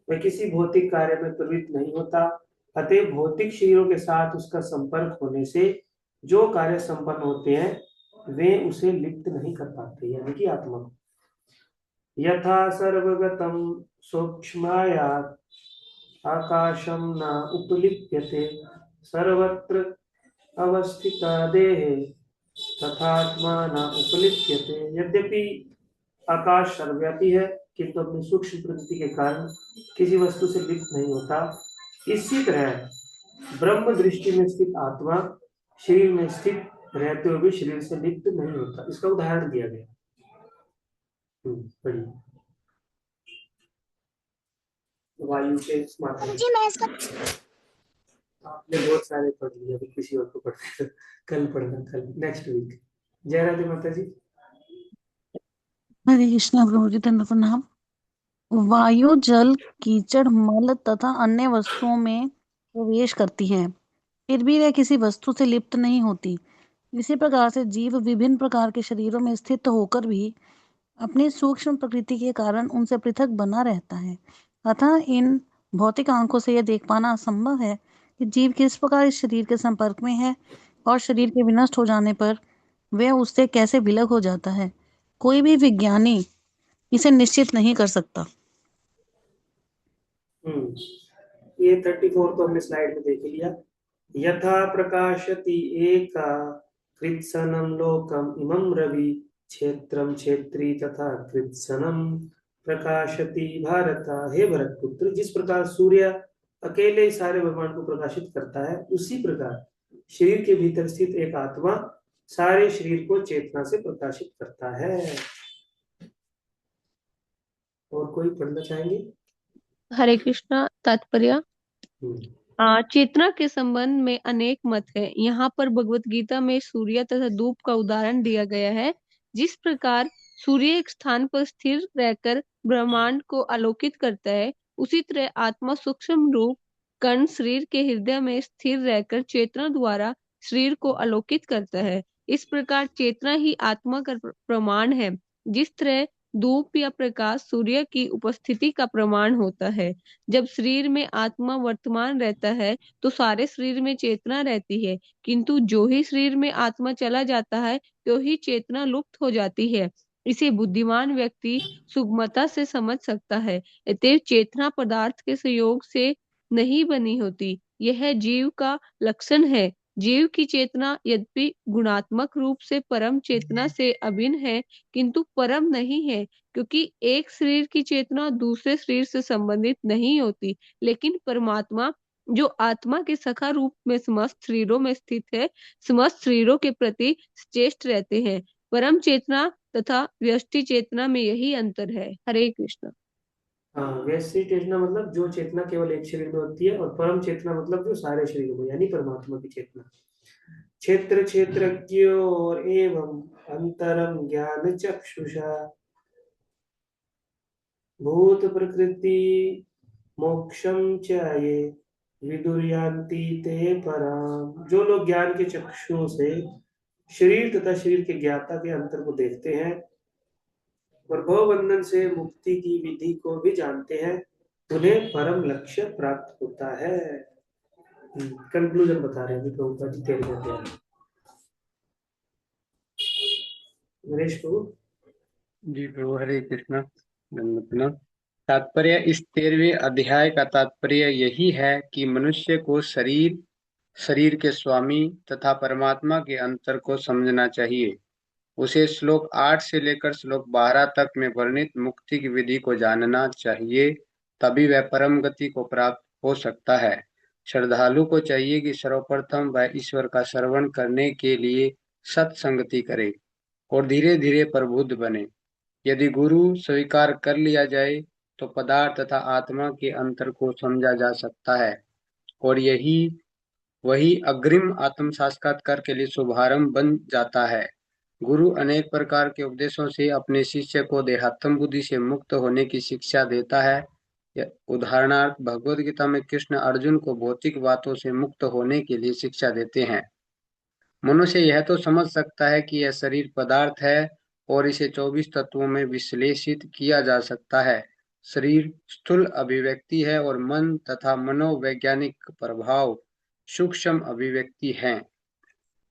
वह किसी भौतिक कार्य में प्रवृत्त नहीं होता। अतः भौतिक शरीरों के साथ उसका संपर्क होने से जो कार्य संपन्न होते हैं वे उसे लिप्त नहीं कर पाते, यानी कि आत्मा को। यथा सर्वगतं सूक्ष्मायात् आकाशं न उपलिप्यते सर्वत्र अवस्थिता देहे तथात्मा न उपलिप्यते। यद्यपि आकाश सर्वव्यापी है किंतु अपनी सूक्ष्म प्रकृति के कारण किसी वस्तु से लिप्त नहीं होता। इसी तरह ब्रह्म दृष्टि में स्थित आत्मा शरीर में स्थित रहते हुए भी शरीर से लिप्त नहीं होता। इसका उदाहरण दिया गया। वायु के माध्यम जी मैं इसका आपने बहुत सारे पढ़ लिए, अभी किसी और को पढ़ना कल पढ़ना, कल नेक्स्ट वीक। जय राधे माता जी। हरे कृष्णा प्रभु जी, धन्य प्रणाम। वायु जल कीचड़ मल तथा अन्य वस्तुओं में प्रवेश करती है, फिर भी वह किसी वस्तु से लिप्त नहीं होती। इसी प्रकार से जीव विभिन्न प्रकार के शरीरों में स्थित होकर भी अपनी सूक्ष्म प्रकृति के कारण उनसे पृथक बना रहता है। अतः इन भौतिक आंखों से यह देख पाना असंभव है कि जीव किस प्रकार इस शरीर के संपर्क में है और शरीर के विनष्ट हो जाने पर वह उससे कैसे विलग हो जाता है। कोई भी विज्ञानी इसे निश्चित नहीं कर सकता। ये 34 तो हमने स्लाइड में देख लिया। यथा प्रकाशति एका कृत्सनं लोकम इमं रवि क्षेत्रम क्षेत्री तथा कृत्सनं प्रकाशति भारत। हे भरत पुत्र, जिस प्रकार सूर्य अकेले सारे ब्रह्मांड को प्रकाशित करता है, उसी प्रकार शरीर के भीतर स्थित एक आत्मा सारे शरीर को चेतना से प्रकाशित करता है। और कोई पढ़ना चाहेंगे? हरे कृष्णा तात्पर्य। हम्म, चेतना के संबंध में अनेक मत है। यहाँ पर भगवत गीता में सूर्य तथा धूप का उदाहरण दिया गया है। जिस प्रकार सूर्य एक स्थान पर स्थिर रहकर ब्रह्मांड को आलोकित करता है, उसी तरह आत्मा सूक्ष्म रूप कण शरीर के हृदय में स्थिर रहकर चेतना द्वारा शरीर को आलोकित करता है। इस प्रकार चेतना ही आत्मा का प्रमाण है। जिस तरह धूप या प्रकाश सूर्य की उपस्थिति का प्रमाण होता है। जब शरीर में आत्मा वर्तमान रहता है तो सारे शरीर में चेतना रहती है, किंतु जो ही शरीर में आत्मा चला जाता है तो ही चेतना लुप्त हो जाती है। इसे बुद्धिमान व्यक्ति सुगमता से समझ सकता है। अतएव चेतना पदार्थ के संयोग से नहीं बनी होती, यह जीव का लक्षण है। जीव की चेतना यद्यपि गुणात्मक रूप से परम चेतना से अभिन्न है, किंतु परम नहीं है, क्योंकि एक शरीर की चेतना दूसरे शरीर से संबंधित नहीं होती। लेकिन परमात्मा जो आत्मा के सखा रूप में समस्त शरीरों में स्थित है, समस्त शरीरों के प्रति श्रेष्ठ रहते हैं। परम चेतना तथा व्यष्टि चेतना में यही अंतर है। हरे कृष्ण। हाँ, वैसी चेतना मतलब जो चेतना केवल एक शरीर में होती है, और परम चेतना मतलब जो सारे शरीर में, यानी परमात्मा की चेतना। क्षेत्र क्षेत्रज्ञोर एवं अंतरम ज्ञान चक्षुषा भूत प्रकृति मोक्षम च ये विदुर्यान्ति ते पराम। जो लोग ज्ञान के चक्षुओं से शरीर तथा शरीर के ज्ञाता के अंतर को देखते हैं और भवबंधन से मुक्ति की विधि को भी जानते हैं, उन्हें परम लक्ष्य प्राप्त होता है। कंक्लूजन बता रहे हैं प्रभुपाद जी, तेरे अध्याय। नरेश प्रभु। जी प्रभु, हरे कृष्णा। धन्यवाद। तात्पर्य। इस 13वें अध्याय का तात्पर्य यही है कि मनुष्य को शरीर, शरीर के स्वामी तथा परमात्मा के अंतर को समझना चाहिए। उसे श्लोक 8 से लेकर श्लोक 12 तक में वर्णित मुक्ति की विधि को जानना चाहिए, तभी वह परम गति को प्राप्त हो सकता है। श्रद्धालु को चाहिए कि सर्वप्रथम वह ईश्वर का श्रवण करने के लिए सत्संगति करे और धीरे धीरे प्रबुद्ध बने। यदि गुरु स्वीकार कर लिया जाए तो पदार्थ तथा आत्मा के अंतर को समझा जा सकता है, और यही वही अग्रिम आत्म साक्षात्कार के लिए शुभारंभ बन जाता है। गुरु अनेक प्रकार के उपदेशों से अपने शिष्य को देहात्म बुद्धि से मुक्त होने की शिक्षा देता है। उदाहरणार्थ भगवद गीता में कृष्ण अर्जुन को भौतिक बातों से मुक्त होने के लिए शिक्षा देते हैं। मनुष्य यह तो समझ सकता है कि यह शरीर पदार्थ है और इसे 24 तत्वों में विश्लेषित किया जा सकता है। शरीर स्थूल अभिव्यक्ति है और मन तथा मनोवैज्ञानिक प्रभाव सूक्ष्म अभिव्यक्ति हैं।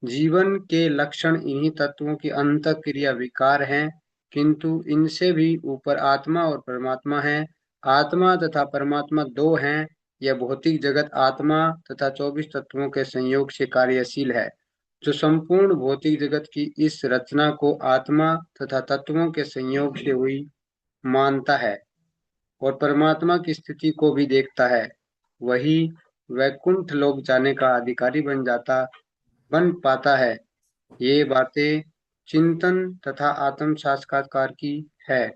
जीवन के लक्षण इन्हीं तत्वों की अंतःक्रिया विकार हैं, किंतु इनसे भी ऊपर आत्मा और परमात्मा है। आत्मा तथा परमात्मा दो हैं। यह भौतिक जगत आत्मा तथा 24 तत्वों के संयोग से कार्यशील है। जो संपूर्ण भौतिक जगत की इस रचना को आत्मा तथा तत्वों के संयोग से हुई मानता है और परमात्मा की स्थिति को भी देखता है, वही वैकुंठ लोक जाने का अधिकारी बन पाता है। ये बातें चिंतन तथा आत्म साक्षात्कार की है।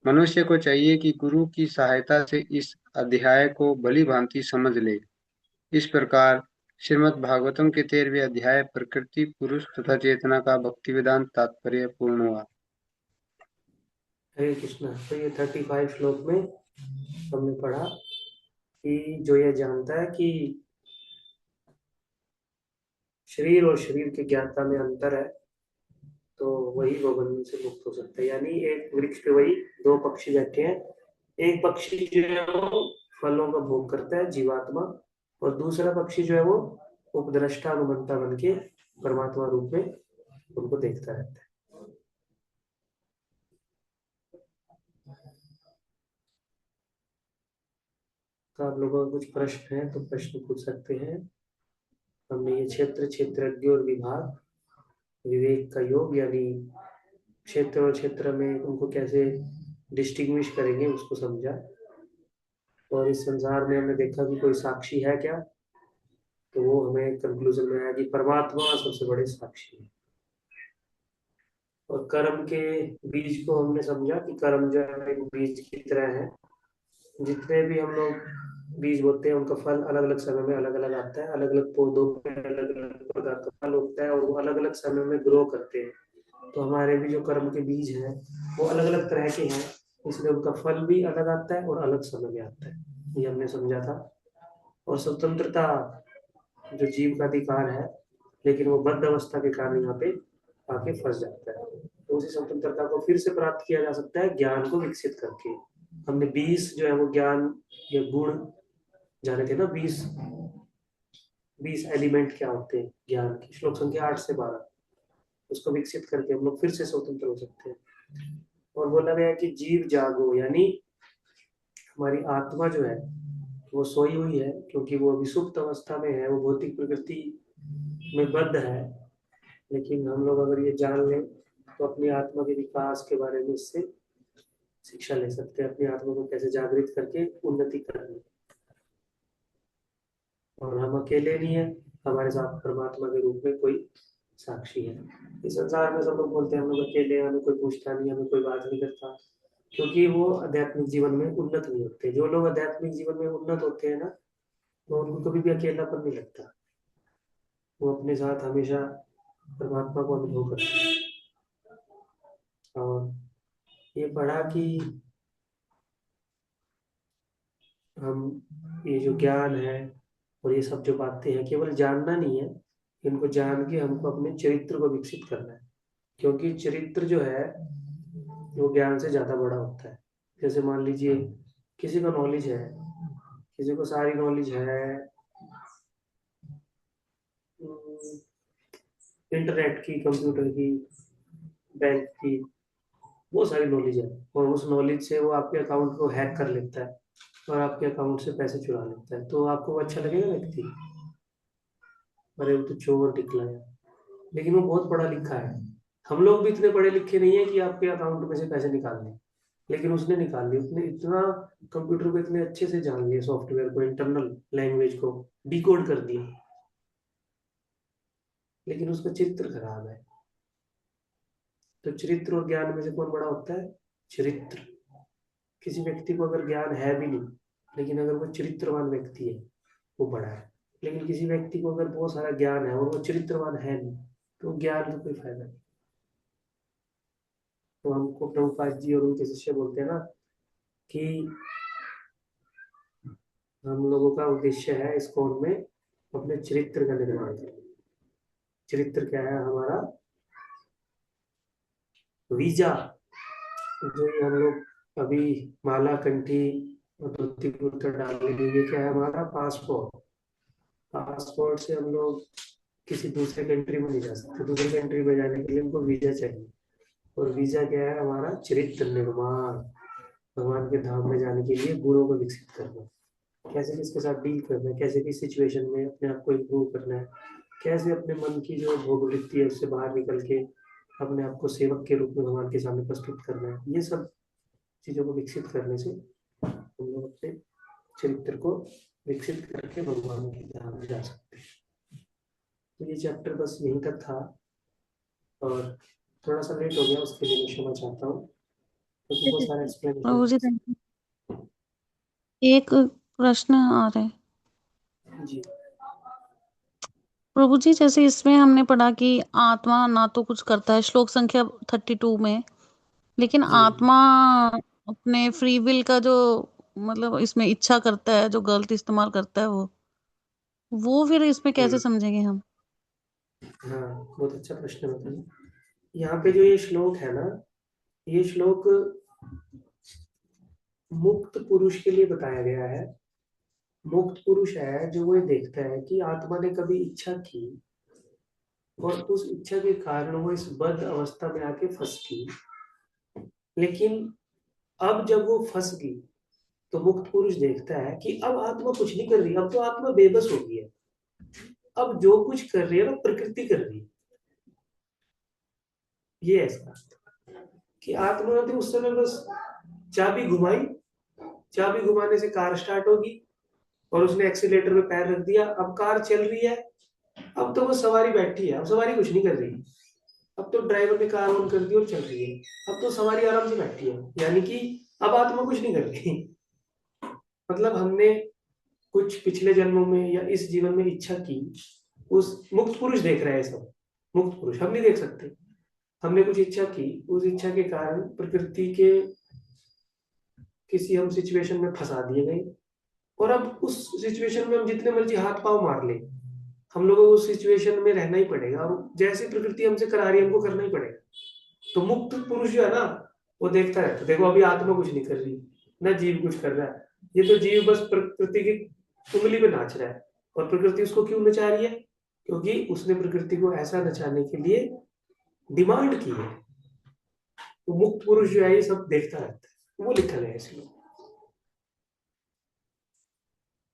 मनुष्य को चाहिए कि गुरु की सहायता से इस अध्याय को भली भांति समझ ले। इस प्रकार श्रीमद् भागवतम के 13वें अध्याय प्रकृति, पुरुष तथा चेतना का भक्ति वेदांत तात्पर्य पूर्ण हुआ। हरे कृष्णा। तो ये 35 श्लोक में हमने पढ़ा कि जो ये जानता है कि शरीर और शरीर के ज्ञाता में अंतर है, तो वही वो बंधन से मुक्त हो सकता है। यानी एक वृक्ष पे वही दो पक्षी बैठे हैं, एक पक्षी जो है वो फलों का भोग करता है, जीवात्मा, और दूसरा पक्षी जो है वो उपद्रष्टा अनुमंता बन के परमात्मा रूप में उनको देखता रहता है। तो आप लोगों का कुछ प्रश्न है तो प्रश्न पूछ सकते हैं। हमने ये क्षेत्र, क्षेत्रज्ञ और विभाग, विवेक का योग, यानी क्षेत्र और क्षेत्र में उनको कैसे डिस्टिंग्विश करेंगे उसको समझा। और इस संसार में हमने देखा कि कोई साक्षी है क्या, तो वो हमें कंक्लूजन में आया कि परमात्मा सबसे बड़े साक्षी है। और कर्म के बीज को हमने समझा कि कर्म जो है एक बीज की तरह है। जितने भी हम लोग बीज बोते हैं उनका फल अलग अलग समय में अलग अलग आता है। अलग अलग पौधों में अलग अलग प्रकार का फल होता है और वो अलग अलग समय में ग्रो करते हैं। तो हमारे भी जो कर्म के बीज हैं वो अलग अलग तरह के हैं, इसलिए उनका फल भी अलग आता है और अलग समय में आता है, ये हमने समझा था। और स्वतंत्रता जो जीव का अधिकार है, लेकिन वो बद्ध अवस्था के कारण यहाँ पे आके फंस जाता है। तो उसी स्वतंत्रता को फिर से प्राप्त किया जा सकता है ज्ञान को विकसित करके। हमने 20 जो है वो ज्ञान या गुण जाने थे ना, 20 एलिमेंट क्या होते हैं ज्ञान के, श्लोक संख्या 8 से 12। उसको विकसित करके हम लोग फिर से स्वतंत्र हो सकते हैं। और बोला गया कि जीव जागो, यानी हमारी आत्मा जो है वो सोई हुई है, क्योंकि वो अभी सुप्त अवस्था में है, वो भौतिक प्रकृति में बद्ध है। लेकिन हम लोग अगर ये जान लें तो अपनी आत्मा के विकास के बारे में इससे शिक्षा ले सकते हैं, अपनी आत्मा को कैसे जागृत करके उन्नति करनी। और हम अकेले नहीं है, हमारे साथ परमात्मा के रूप में कोई साक्षी है। इस संसार में सब लोग बोलते हैं हम लोग अकेले हैं, हमें कोई पूछता नहीं, हमें कोई बात नहीं करता, क्योंकि वो आध्यात्मिक जीवन में उन्नत नहीं होते। जो लोग आध्यात्मिक जीवन में उन्नत होते हैं ना, तो उनको कभी भी अकेलापन नहीं लगता, वो अपने साथ हमेशा परमात्मा को अनुभव करते हैं। और ये पढ़ा कि हम ये जो ज्ञान है और ये सब जो बातें हैं, केवल जानना नहीं है, इनको जान के हमको अपने चरित्र को विकसित करना है। क्योंकि चरित्र जो है वो ज्ञान से ज्यादा बड़ा होता है। जैसे मान लीजिए किसी को नॉलेज है, किसी को सारी नॉलेज है इंटरनेट की, कंप्यूटर की, बैंक की, वो सारी नॉलेज है, और उस नॉलेज से वो आपके अकाउंट को हैक कर लेता है और आपके अकाउंट से पैसे चुरा लेता है, तो आपको अच्छा लगेगा व्यक्ति, अरे वो तो चोर निकला है। लेकिन वो बहुत पढ़ा लिखा है। हम लोग भी इतने पढ़े लिखे नहीं है कि आपके अकाउंट में से पैसे निकाल लें, लेकिन उसने निकाल लिए। उसने इतना कंप्यूटर को इतने अच्छे से जान लिया, सॉफ्टवेयर को, इंटरनल लैंग्वेज को डिकोड कर दिया, लेकिन उसका चित्र खराब है। तो चरित्र और ज्ञान में से कौन बड़ा होता है? चरित्र। किसी व्यक्ति को अगर ज्ञान है भी नहीं, लेकिन अगर वो चरित्रवान व्यक्ति है, वो बड़ा है। लेकिन किसी व्यक्ति को अगर बहुत सारा ज्ञान है और वो चरित्रवान है नहीं, तो ज्ञान का कोई फायदा नहीं। तो हमको प्रभुपाद जी और उनके शिष्य बोलते हैं ना कि हम लोगों का उद्देश्य है इस कौन में अपने चरित्र का निर्माण करना। चरित्र क्या है? हमारा वीजा, जो ये हम लोग अभी माला, कंठी और धोती कुर्ता डालेंगे, ये क्या है? हमारा पासपोर्ट। पासपोर्ट से हम लोग किसी दूसरे कंट्री में नहीं जा सकते। दूसरे कंट्री में जाने के लिए हमको वीजा चाहिए, और वीजा क्या है? हमारा चरित्र निर्माण। भगवान के धाम में जाने के लिए गुणों को विकसित करना, कैसे किसके साथ डील करना है, कैसे किस सिचुएशन में अपने आप को इम्प्रूव करना है, कैसे अपने मन की जो भोगवृत्ति है उससे बाहर निकल के अपने आप को सेवक के रूप में भगवान के सामने प्रस्तुत करना है। ये सब चीजों को विकसित करने से हम लोग अपने चरित्र को विकसित करके भगवान के धाम में जा सकते हैं। तो ये चैप्टर बस यहीं तक था, और थोड़ा सा लेट हो गया, उसके लिए मैं क्षमा चाहता हूँ। क्योंकि बहुत सारा explanation Prabhu ji thank you। एक प्रश्न आ रहा है जी। प्रभु जी, जैसे इसमें हमने पढ़ा कि आत्मा ना तो कुछ करता है, श्लोक संख्या 32 में, लेकिन जी आत्मा अपने फ्री विल का जो मतलब इसमें इच्छा करता है, जो गलत इस्तेमाल करता है, वो फिर इसमें कैसे समझेंगे हम? हाँ, बहुत अच्छा प्रश्न है मतलब। यहाँ पे जो ये श्लोक है ना, ये श्लोक मुक्त पुरुष के लिए बताया गया है। मुक्त पुरुष है जो वो ये देखता है कि आत्मा ने कभी इच्छा की और उस इच्छा के कारण वो इस बद्ध अवस्था में आके फंस गई। लेकिन अब जब वो फंस गई तो मुक्त पुरुष देखता है कि अब आत्मा कुछ नहीं कर रही, अब तो आत्मा बेबस हो गई है। अब जो कुछ कर रही है ना प्रकृति कर रही है। ये ऐसा कि आत्मा ने तो उस समय बस चाबी घुमाई, चाबी घुमाने से कार स्टार्ट होगी और उसने एक्सीलेटर में पैर रख दिया, अब कार चल रही है। अब तो वो सवारी बैठी है, अब सवारी कुछ नहीं कर रही। अब तो ड्राइवर ने कार ऑन कर दी और चल रही है। अब तो सवारी आराम से बैठी है, यानी कि अब आत्मा कुछ नहीं कर रही। मतलब हमने कुछ पिछले जन्मों में या इस जीवन में इच्छा की, उस मुक्त पुरुष देख रहा है सब। मुक्त पुरुष हम नहीं देख सकते। हमने कुछ इच्छा की, उस इच्छा के कारण प्रकृति के किसी हम सिचुएशन में फंसा दिए गए और अब उस सिचुएशन में हम जितने मर्जी हाथ पांव मार ले, हम लोगों को उस सिचुएशन में रहना ही पड़ेगा और जैसे प्रकृति हमसे करा रही है हमको करना ही पड़ेगा। तो मुक्त पुरुष जो है ना, वो देखता है तो देखो अभी आत्मा कुछ नहीं कर रही, ना जीव कुछ कर रहा है। ये तो जीव बस प्रकृति की उंगली पे नाच रहा है। और प्रकृति उसको क्यों नचा रही है? क्योंकि उसने प्रकृति को ऐसा नचाने के लिए डिमांड की है। तो मुक्त पुरुष जो है ये सब देखता रहता है, वो लिखा गया है इसलिए।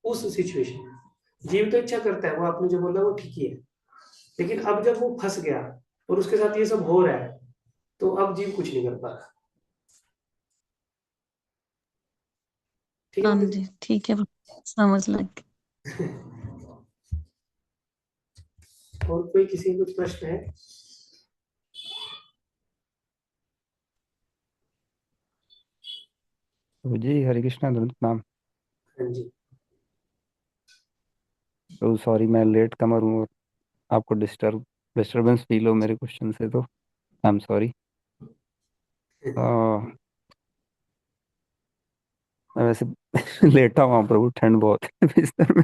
उस सिचुएशन में जीव तो इच्छा करता है, वो आपने जो बोला वो ठीक ही है। लेकिन अब जब वो फंस गया और उसके साथ ये सब हो रहा है तो अब जीव कुछ नहीं कर पा रहा। ठीक है हाँ मतलब जी, ठीक है, समझ लग गई। और कोई किसी को कुछ प्रश्न है? प्रभु जी हरे कृष्णा दंत नाम। हाँ जी। तो सॉरी मैं लेट कमर हूँ और आपको डिस्टरबेंस फील हो मेरे क्वेश्चन से, तो आई एम सॉरी। मैं वैसे लेटा हुआ हूँ प्रभु, ठंड बहुत है बिस्तर में,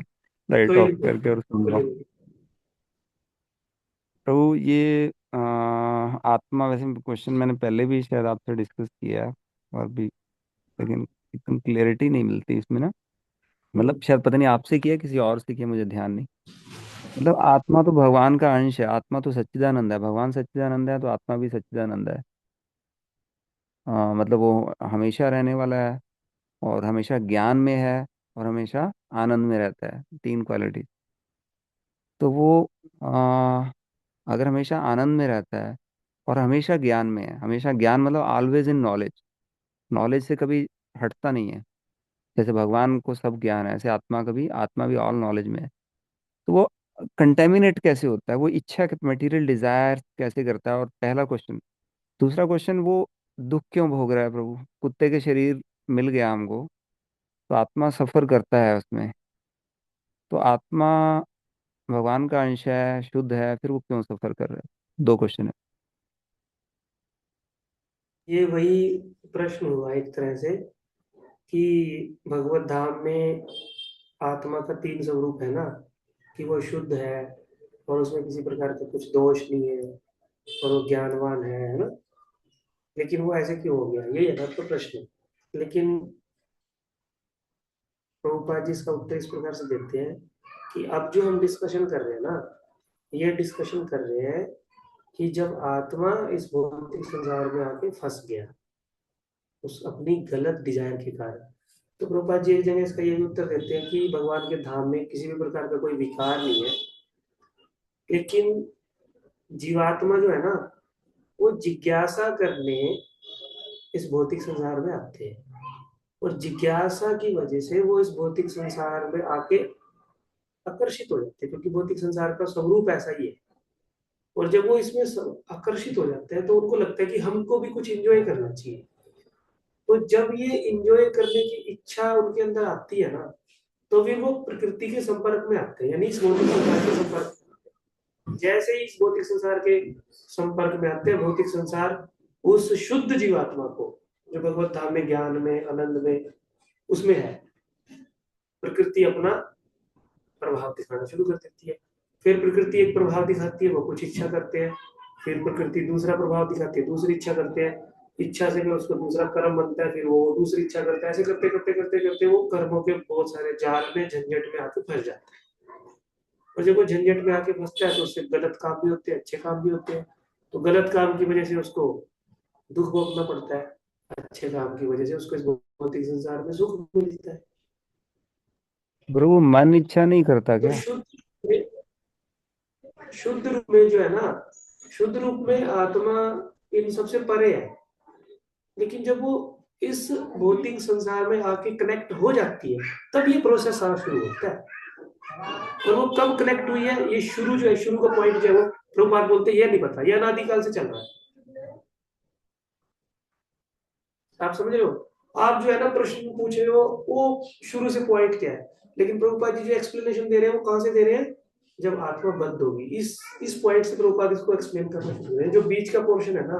लाइट कोई ऑफ नहीं, करके और सुन रहा हूँ। बोलिए। प्रभु ये आत्मा, वैसे क्वेश्चन मैंने पहले भी शायद आपसे डिस्कस किया है और भी, लेकिन एकदम क्लियरिटी नहीं मिलती इसमें ना। मतलब शायद पता नहीं आपसे किया किसी और से किया, मुझे ध्यान नहीं। मतलब आत्मा तो भगवान का अंश है, आत्मा तो सच्चिदानंद है, भगवान सच्चिदानंद है तो आत्मा भी सच्चिदानंद है। मतलब वो हमेशा रहने वाला है और हमेशा ज्ञान में है और हमेशा आनंद में रहता है, तीन क्वालिटी। तो वो आ, अगर हमेशा आनंद में रहता है और हमेशा ज्ञान में है, हमेशा ज्ञान मतलब ऑलवेज इन नॉलेज, नॉलेज से कभी हटता नहीं है। जैसे भगवान को सब ज्ञान है, ऐसे आत्मा भी ऑल नॉलेज में है। तो वो कंटेमिनेट कैसे होता है, वो इच्छा मटेरियल डिजायर कैसे करता है, और पहला क्वेश्चन। दूसरा क्वेश्चन, वो दुख क्यों भोग रहा है प्रभु? कुत्ते के शरीर मिल गया हमको तो आत्मा सफर करता है उसमें। तो आत्मा भगवान का अंश है, शुद्ध है, फिर वो क्यों सफर कर रहा है? दो क्वेश्चन है। ये वही प्रश्न हुआ एक तरह से कि भगवत धाम में आत्मा का तीन स्वरूप है ना, कि वो शुद्ध है और उसमें किसी प्रकार का कुछ दोष नहीं है और वो ज्ञानवान है ना। लेकिन वो ऐसे क्यों हो गया, यही है ना तो प्रश्न। लेकिन प्रभुपाद जी इसका उत्तर इस प्रकार से देते हैं कि अब जो हम डिस्कशन कर रहे हैं ना, ये डिस्कशन कर रहे हैं कि जब आत्मा इस भौतिक संसार में आके फंस गया उस अपनी गलत डिजायर के कारण। तो प्रभुपाद जी एक जगह इसका ये भी उत्तर देते हैं कि भगवान के धाम में किसी भी प्रकार का कोई विकार नहीं है, लेकिन जीवात्मा जो है ना, वो जिज्ञासा करने इस भौतिक संसार में आते हैं और जिज्ञासा की वजह से वो इस भौतिक संसार में आके आकर्षित हो जाते हैं, क्योंकि भौतिक संसार का स्वरूप ऐसा ही है। और जब वो इसमें आकर्षित हो जाते हैं तो उनको लगता है कि हमको भी कुछ एंजॉय करना चाहिए। तो जब ये इंजॉय करने की इच्छा उनके अंदर आती है ना, तो फिर वो प्रकृति के संपर्क में आते हैं, यानी इस भौतिक संसार के संपर्क में। जैसे ही इस भौतिक संसार के संपर्क में आते हैं, भौतिक संसार उस शुद्ध जीवात्मा को, जो भगवत धाम में, ज्ञान में, आनंद में, उसमें है, प्रकृति अपना प्रभाव दिखाना शुरू कर देती है। फिर प्रकृति एक प्रभाव दिखाती है, वो कुछ इच्छा करते हैं। फिर प्रकृति दूसरा प्रभाव दिखाती है, दूसरी इच्छा करते हैं। इच्छा से फिर उसको दूसरा कर्म बनता है, फिर वो दूसरी इच्छा करता है। ऐसे करते करते करते करते वो कर्मों के बहुत सारे जाल में, झंझट में आके फंस जाता है। और जब वो झंझट में आके फंसता है तो उससे गलत काम भी होते हैं, अच्छे काम भी होते हैं। तो गलत काम की वजह से उसको दुख भोगना पड़ता है, अच्छे काम की वजह से उसको इस भौतिक संसार में सुख मिलता है। प्रभु मन इच्छा नहीं करता तो क्या? शुद्ध रूप में जो है ना, शुद्ध रूप में आत्मा इन सबसे परे है। लेकिन जब वो इस भौतिक संसार में आके कनेक्ट हो जाती है, तब ये प्रोसेस आना शुरू होता है। और वो कब कनेक्ट हुई है, ये शुरू जो है, शुरू का पॉइंट जो है, वो प्रभुपाद बोलते हैं ये नहीं पता, ये अनादिकाल से चल रहा है। आप समझ रहे हो? आप जो है ना प्रश्न पूछ रहे हो, वो शुरू से पॉइंट क्या है, लेकिन प्रभुपाद जी जो एक्सप्लेनेशन दे रहे हैं वो कहां से दे रहे हैं, जब आत्मा बद्ध होगी। इस पॉइंट से प्रभुपाद इसको एक्सप्लेन करना शुरू करें। जो बीच का पोर्शन है ना,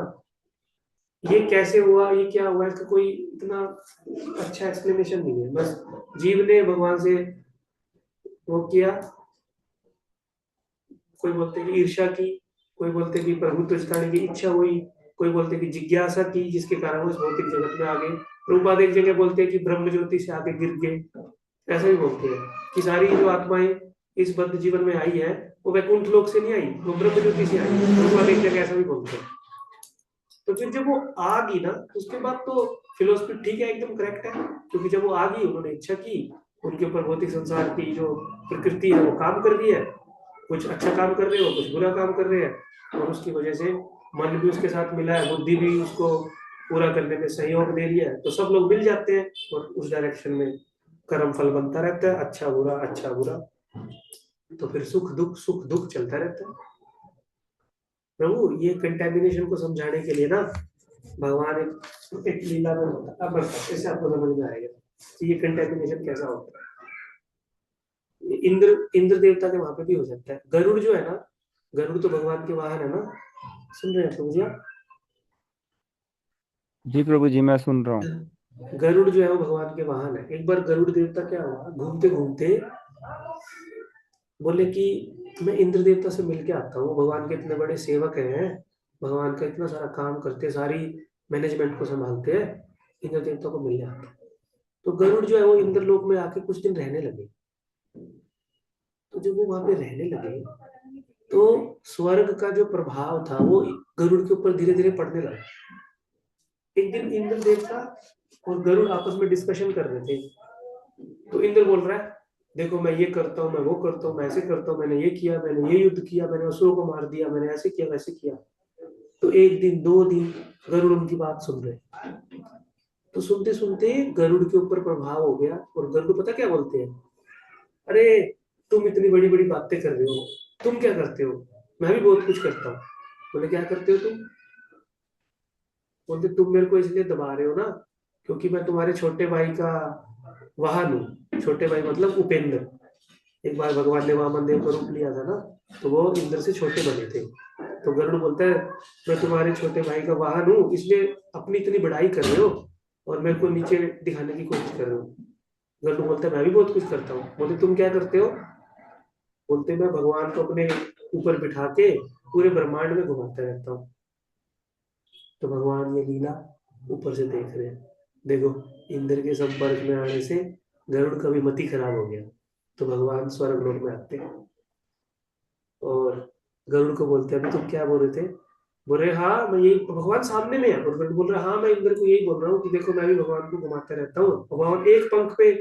ये कैसे हुआ, ये क्या हुआ, इसका कोई इतना अच्छा एक्सप्लेनेशन नहीं है। बस जीव ने भगवान से वो किया, कोई बोलते कि ईर्ष्या की, कोई बोलते कि प्रभुत्व जिताने की इच्छा हुई, कोई बोलते कि जिज्ञासा की, जिसके कारण वो इस भौतिक जगत में आ गए। प्रभुपाद एक जगह बोलते हैं कि ब्रह्म ज्योति से आके गिर गए, ऐसा भी बोलते हैं कि सारी जो आत्माएं इस बद्ध जीवन में आई है वो वैकुंठ लोक से नहीं आई, वो ब्रह्म ज्योति से आई। प्रभुपाद एक जगह ऐसा भी बोलते हैं। तो फिर जब वो आ गई ना, उसके बाद तो फिलोसफी ठीक है, एकदम करेक्ट है। क्योंकि जब वो आ गई, उन्होंने इच्छा की, उनके ऊपर भौतिक संसार की जो प्रकृति है वो काम कर रही है, कुछ अच्छा काम कर रहे हो, कुछ बुरा काम कर रहे हैं, और उसकी वजह से मन भी उसके साथ मिला है, बुद्धि भी उसको पूरा करने में सहयोग दे रही है। तो सब लोग मिल जाते हैं और उस डायरेक्शन में कर्म फल बनता रहता है, अच्छा बुरा, अच्छा बुरा। तो फिर सुख दुख चलता रहता है। प्रभु ये कंटेमिनेशन को समझाने के लिए ना भगवान एक लीला में होता है, अब ऐसे आपको समझ में आएगा कि ये कंटेमिनेशन कैसा होता है। इंद्र देवता के वहां पे भी हो जाता है। गरुड़ जो है ना, गरुड़ तो भगवान के वाहन है ना, सुन रहे हैं प्रभु जी आप? जी प्रभु जी, मैं सुन रहा हूँ। गरुड़ जो है वो भगवान के वाहन है। एक बार गरुड़ देवता क्या हुआ, घूमते घूमते बोले कि मैं इंद्र देवता से मिलके आता हूँ, भगवान के इतने बड़े सेवक हैं, भगवान का इतना सारा काम करते, सारी मैनेजमेंट को संभालते हैं, इंद्र देवता को मिलने आता है। तो गरुड़ जो है वो इंद्रलोक में आके कुछ दिन रहने लगे। तो जब वो वहां पे रहने लगे तो स्वर्ग का जो प्रभाव था वो गरुड़ के ऊपर धीरे धीरे पड़ने लगा। एक दिन इंद्र देवता और गरुड़ आपस में डिस्कशन कर रहे थे। तो इंद्र बोल रहा है, देखो मैं ये करता हूँ, मैं वो करता हूँ, मैं ऐसे करता हूँ, मैंने ये किया, मैंने ये युद्ध किया, मैंने असुरों को मार दिया, मैंने ऐसे किया, वैसे किया। तो एक दिन, 2 दिन गरुड़ उनकी बात सुन रहे। तो सुनते सुनते गरुड़ के ऊपर प्रभाव हो गया, और गरुड़ पता क्या बोलते हैं, अरे तुम इतनी बड़ी बड़ी बातें कर रहे हो, तुम क्या करते हो? मैं भी बहुत कुछ करता हूँ। बोले क्या करते हो तुम? बोलते तुम मेरे को इसलिए दबा रहे हो ना क्योंकि मैं तुम्हारे छोटे भाई का वाहन हूँ। छोटे भाई मतलब उपेंद्र। एक बार भगवान ने वामन का रूप लिया था ना, तो वो इंद्र से छोटे बने थे। तो गरुड़ बोलता है मैं तुम्हारे छोटे भाई का वाहन हूँ, इसलिए अपनी इतनी बढ़ाई कर रहे हो और मेरे को नीचे दिखाने की कोशिश कर रहे हो। गरुड़ बोलता है मैं भी बहुत कुछ करता हूँ। बोलते तुम क्या करते हो? बोलते मैं भगवान को अपने ऊपर बिठा के पूरे ब्रह्मांड में घुमाता रहता हूँ। तो भगवान ये लीला ऊपर से देख रहे हैं। देखो इंद्र के संपर्क में आने से गरुड़ का भी मति खराब हो गया। तो भगवान स्वर्ग लोक में आते हैं और गरुड़ को बोलते हैं अभी तुम क्या बोल रहे थे? बोल रहे हाँ मैं यही, भगवान सामने में है और गरुड़ बोल रहा हाँ मैं इंद्र को यही बोल रहा हूँ कि देखो मैं भी भगवान को घुमाता रहता हूँ। भगवान एक पंख पे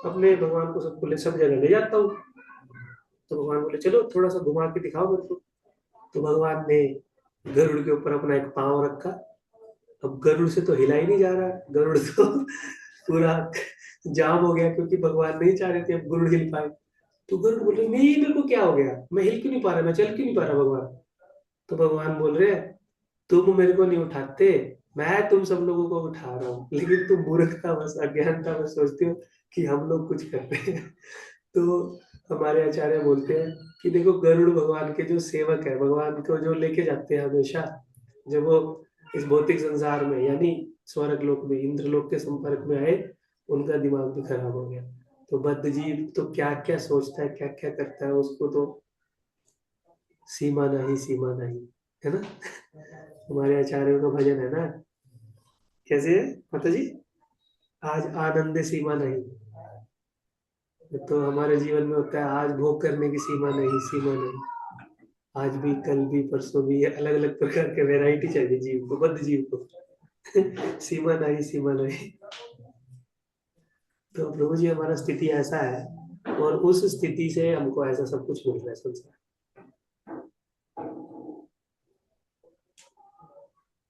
अपने भगवान को सब जगह ले जाता हूँ। तो भगवान बोले चलो थोड़ा सा घुमा के दिखाओ मेरे को। तो भगवान ने गरुड़ के ऊपर अपना एक पांव रखा। अब गरुड़ से तो हिला ही नहीं जा रहा, गरुड़ तो पूरा जाम हो गया क्योंकि भगवान नहीं चाह रहे थे अब गरुड़ हिल पाए। तो गरुड़ बोल रहे नहीं मेरे को क्या हो गया, मैं हिल क्यों नहीं पा रहा, मैं चल क्यों नहीं पा रहा भगवान? तो भगवान बोल रहे तुम मेरे को नहीं उठाते, मैं तुम सब लोगों को उठा रहा हूँ, लेकिन तुम मूर्खता बस अज्ञानता बस सोचते हो कि हम लोग कुछ करते हैं। तो हमारे आचार्य बोलते हैं कि देखो, गरुड़ भगवान के जो सेवक है, भगवान को जो लेके जाते हैं हमेशा, जब वो इस भौतिक संसार में यानी स्वर्ग लोक में इंद्रलोक के संपर्क में आए, उनका दिमाग भी खराब हो गया। तो बद्ध जीव तो क्या क्या सोचता है, क्या क्या करता है, उसको तो सीमा नहीं, सीमा नहीं, है ना। हमारे आचार्यों का भजन है ना, कैसे है माता जी, आज आनंद सीमा नहीं। तो हमारे जीवन में होता है, आज भोग करने की सीमा नहीं, सीमा नहीं। आज भी, कल भी, परसों भी, अलग अलग प्रकार के वैरायटी चाहिए जीव को, बद्ध जीव को। सीमा नहीं, सीमा नहीं। तो प्रभु जी, हमारा स्थिति ऐसा है, और उस स्थिति से हमको ऐसा सब कुछ मिल रहा है संसार।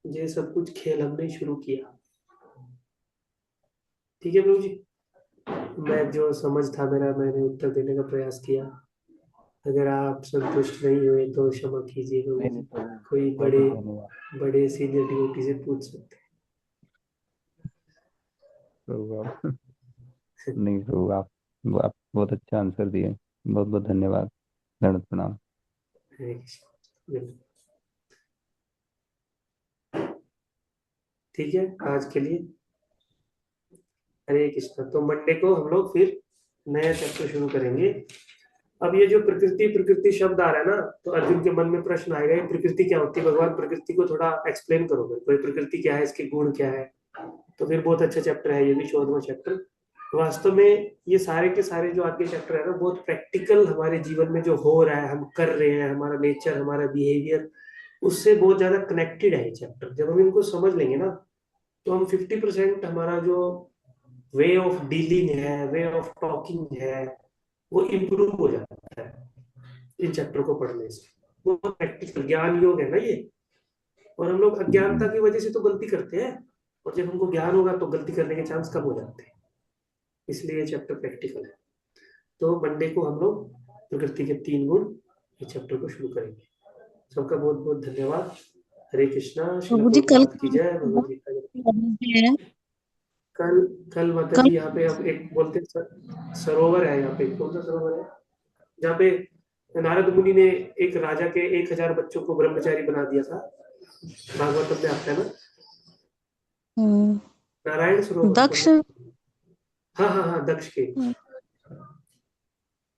ये सब कुछ खेल हमने शुरू किया। ठीक है प्रभु जी, मैं जो समझ था मेरा, मैंने उत्तर देने का प्रयास किया। अगर आप संतुष्ट नहीं हुए तो क्षमा कीजिए प्रभु नहीं जी। नहीं प्रभु, कोई बहुत बड़े बहुत धन्यवाद बड़े सीनियर डिवोटी से पूछ सकते प्रभु। आप हैं। नहीं प्रभु, आप बहुत अच्छा आंसर दिए। बहुत बहुत धन्यवाद। दंड प्रणाम। हरे कृष्ण। ठीक है, आज के लिए हरे कृष्ण। तो मंडे को हम लोग फिर नया चैप्टर शुरू करेंगे। अब ये जो प्रकृति प्रकृति शब्द आ रहा है ना, तो अर्जुन के मन में प्रश्न आएगा, ये प्रकृति क्या होती है भगवान, प्रकृति को थोड़ा एक्सप्लेन करो मेरे को, ये प्रकृति क्या है, इसके गुण क्या है। तो फिर बहुत अच्छा चैप्टर है ये भी, 14वां चैप्टर। वास्तव में ये सारे के सारे जो आगे चैप्टर है ना, बहुत प्रैक्टिकल हमारे जीवन में जो हो रहा है, हम कर रहे हैं, हमारा नेचर, हमारा बिहेवियर, उससे बहुत ज्यादा कनेक्टेड है ये चैप्टर। जब हम इनको समझ लेंगे ना, तो हम 50% हमारा जो वे ऑफ डीलिंग है, वे ऑफ टॉकिंग है, वो इम्प्रूव हो जाता है इन चैप्टर को पढ़ने से। वो प्रैक्टिकल ज्ञान योग है ना ये। और हम लोग अज्ञानता की वजह से तो गलती करते हैं, और जब हमको ज्ञान होगा तो गलती करने के चांस कम हो जाते हैं। इसलिए ये चैप्टर प्रैक्टिकल है। तो मंडे को हम लोग प्रकृति के 3 गुण, ये चैप्टर को शुरू करेंगे। सबका बहुत बहुत धन्यवाद। हरे कृष्णा। श्रील प्रभु जी कल प्रभुपाद की जय। भगवद गीता जय। है कल कल माता कल जी यहाँ पे हम एक बोलते सरोवर है यहाँ पे, कौन सा सरोवर है, जहाँ पे नारद मुनि ने एक राजा के 1000 बच्चों को ब्रह्मचारी बना दिया था। भागवत में आता है ना, नारायण सरोवर दक्ष। कौन है? हाँ हाँ हाँ, दक्ष के।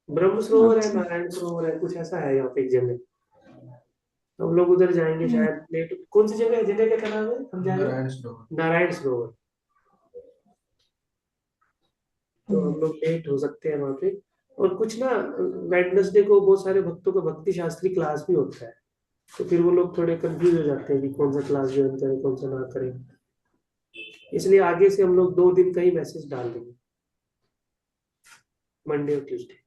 ब्रह्म सरोवर है, अच्छा। नारायण सरोवर है, कुछ ऐसा है यहाँ पे एक जगह। हम लोग उधर जाएंगे शायद लेट। कौन सी जगह है, जगह का क्या नाम है, हम जाएंगे नारायण सरोवर। तो हम लोग लेट हो सकते हैं वहां पे। और कुछ ना, वेडनेसडे को बहुत सारे भक्तों का भक्ति शास्त्री क्लास भी होता है। तो फिर वो लोग थोड़े कंफ्यूज हो जाते हैं कि कौन सा क्लास ज्वाइन करें, कौन सा ना करें। इसलिए आगे से हम लोग 2 दिन का ही मैसेज डाल देंगे, मंडे और ट्यूसडे।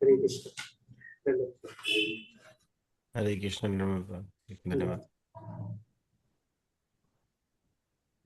हरे कृष्ण। हरे कृष्ण। धन्यवाद।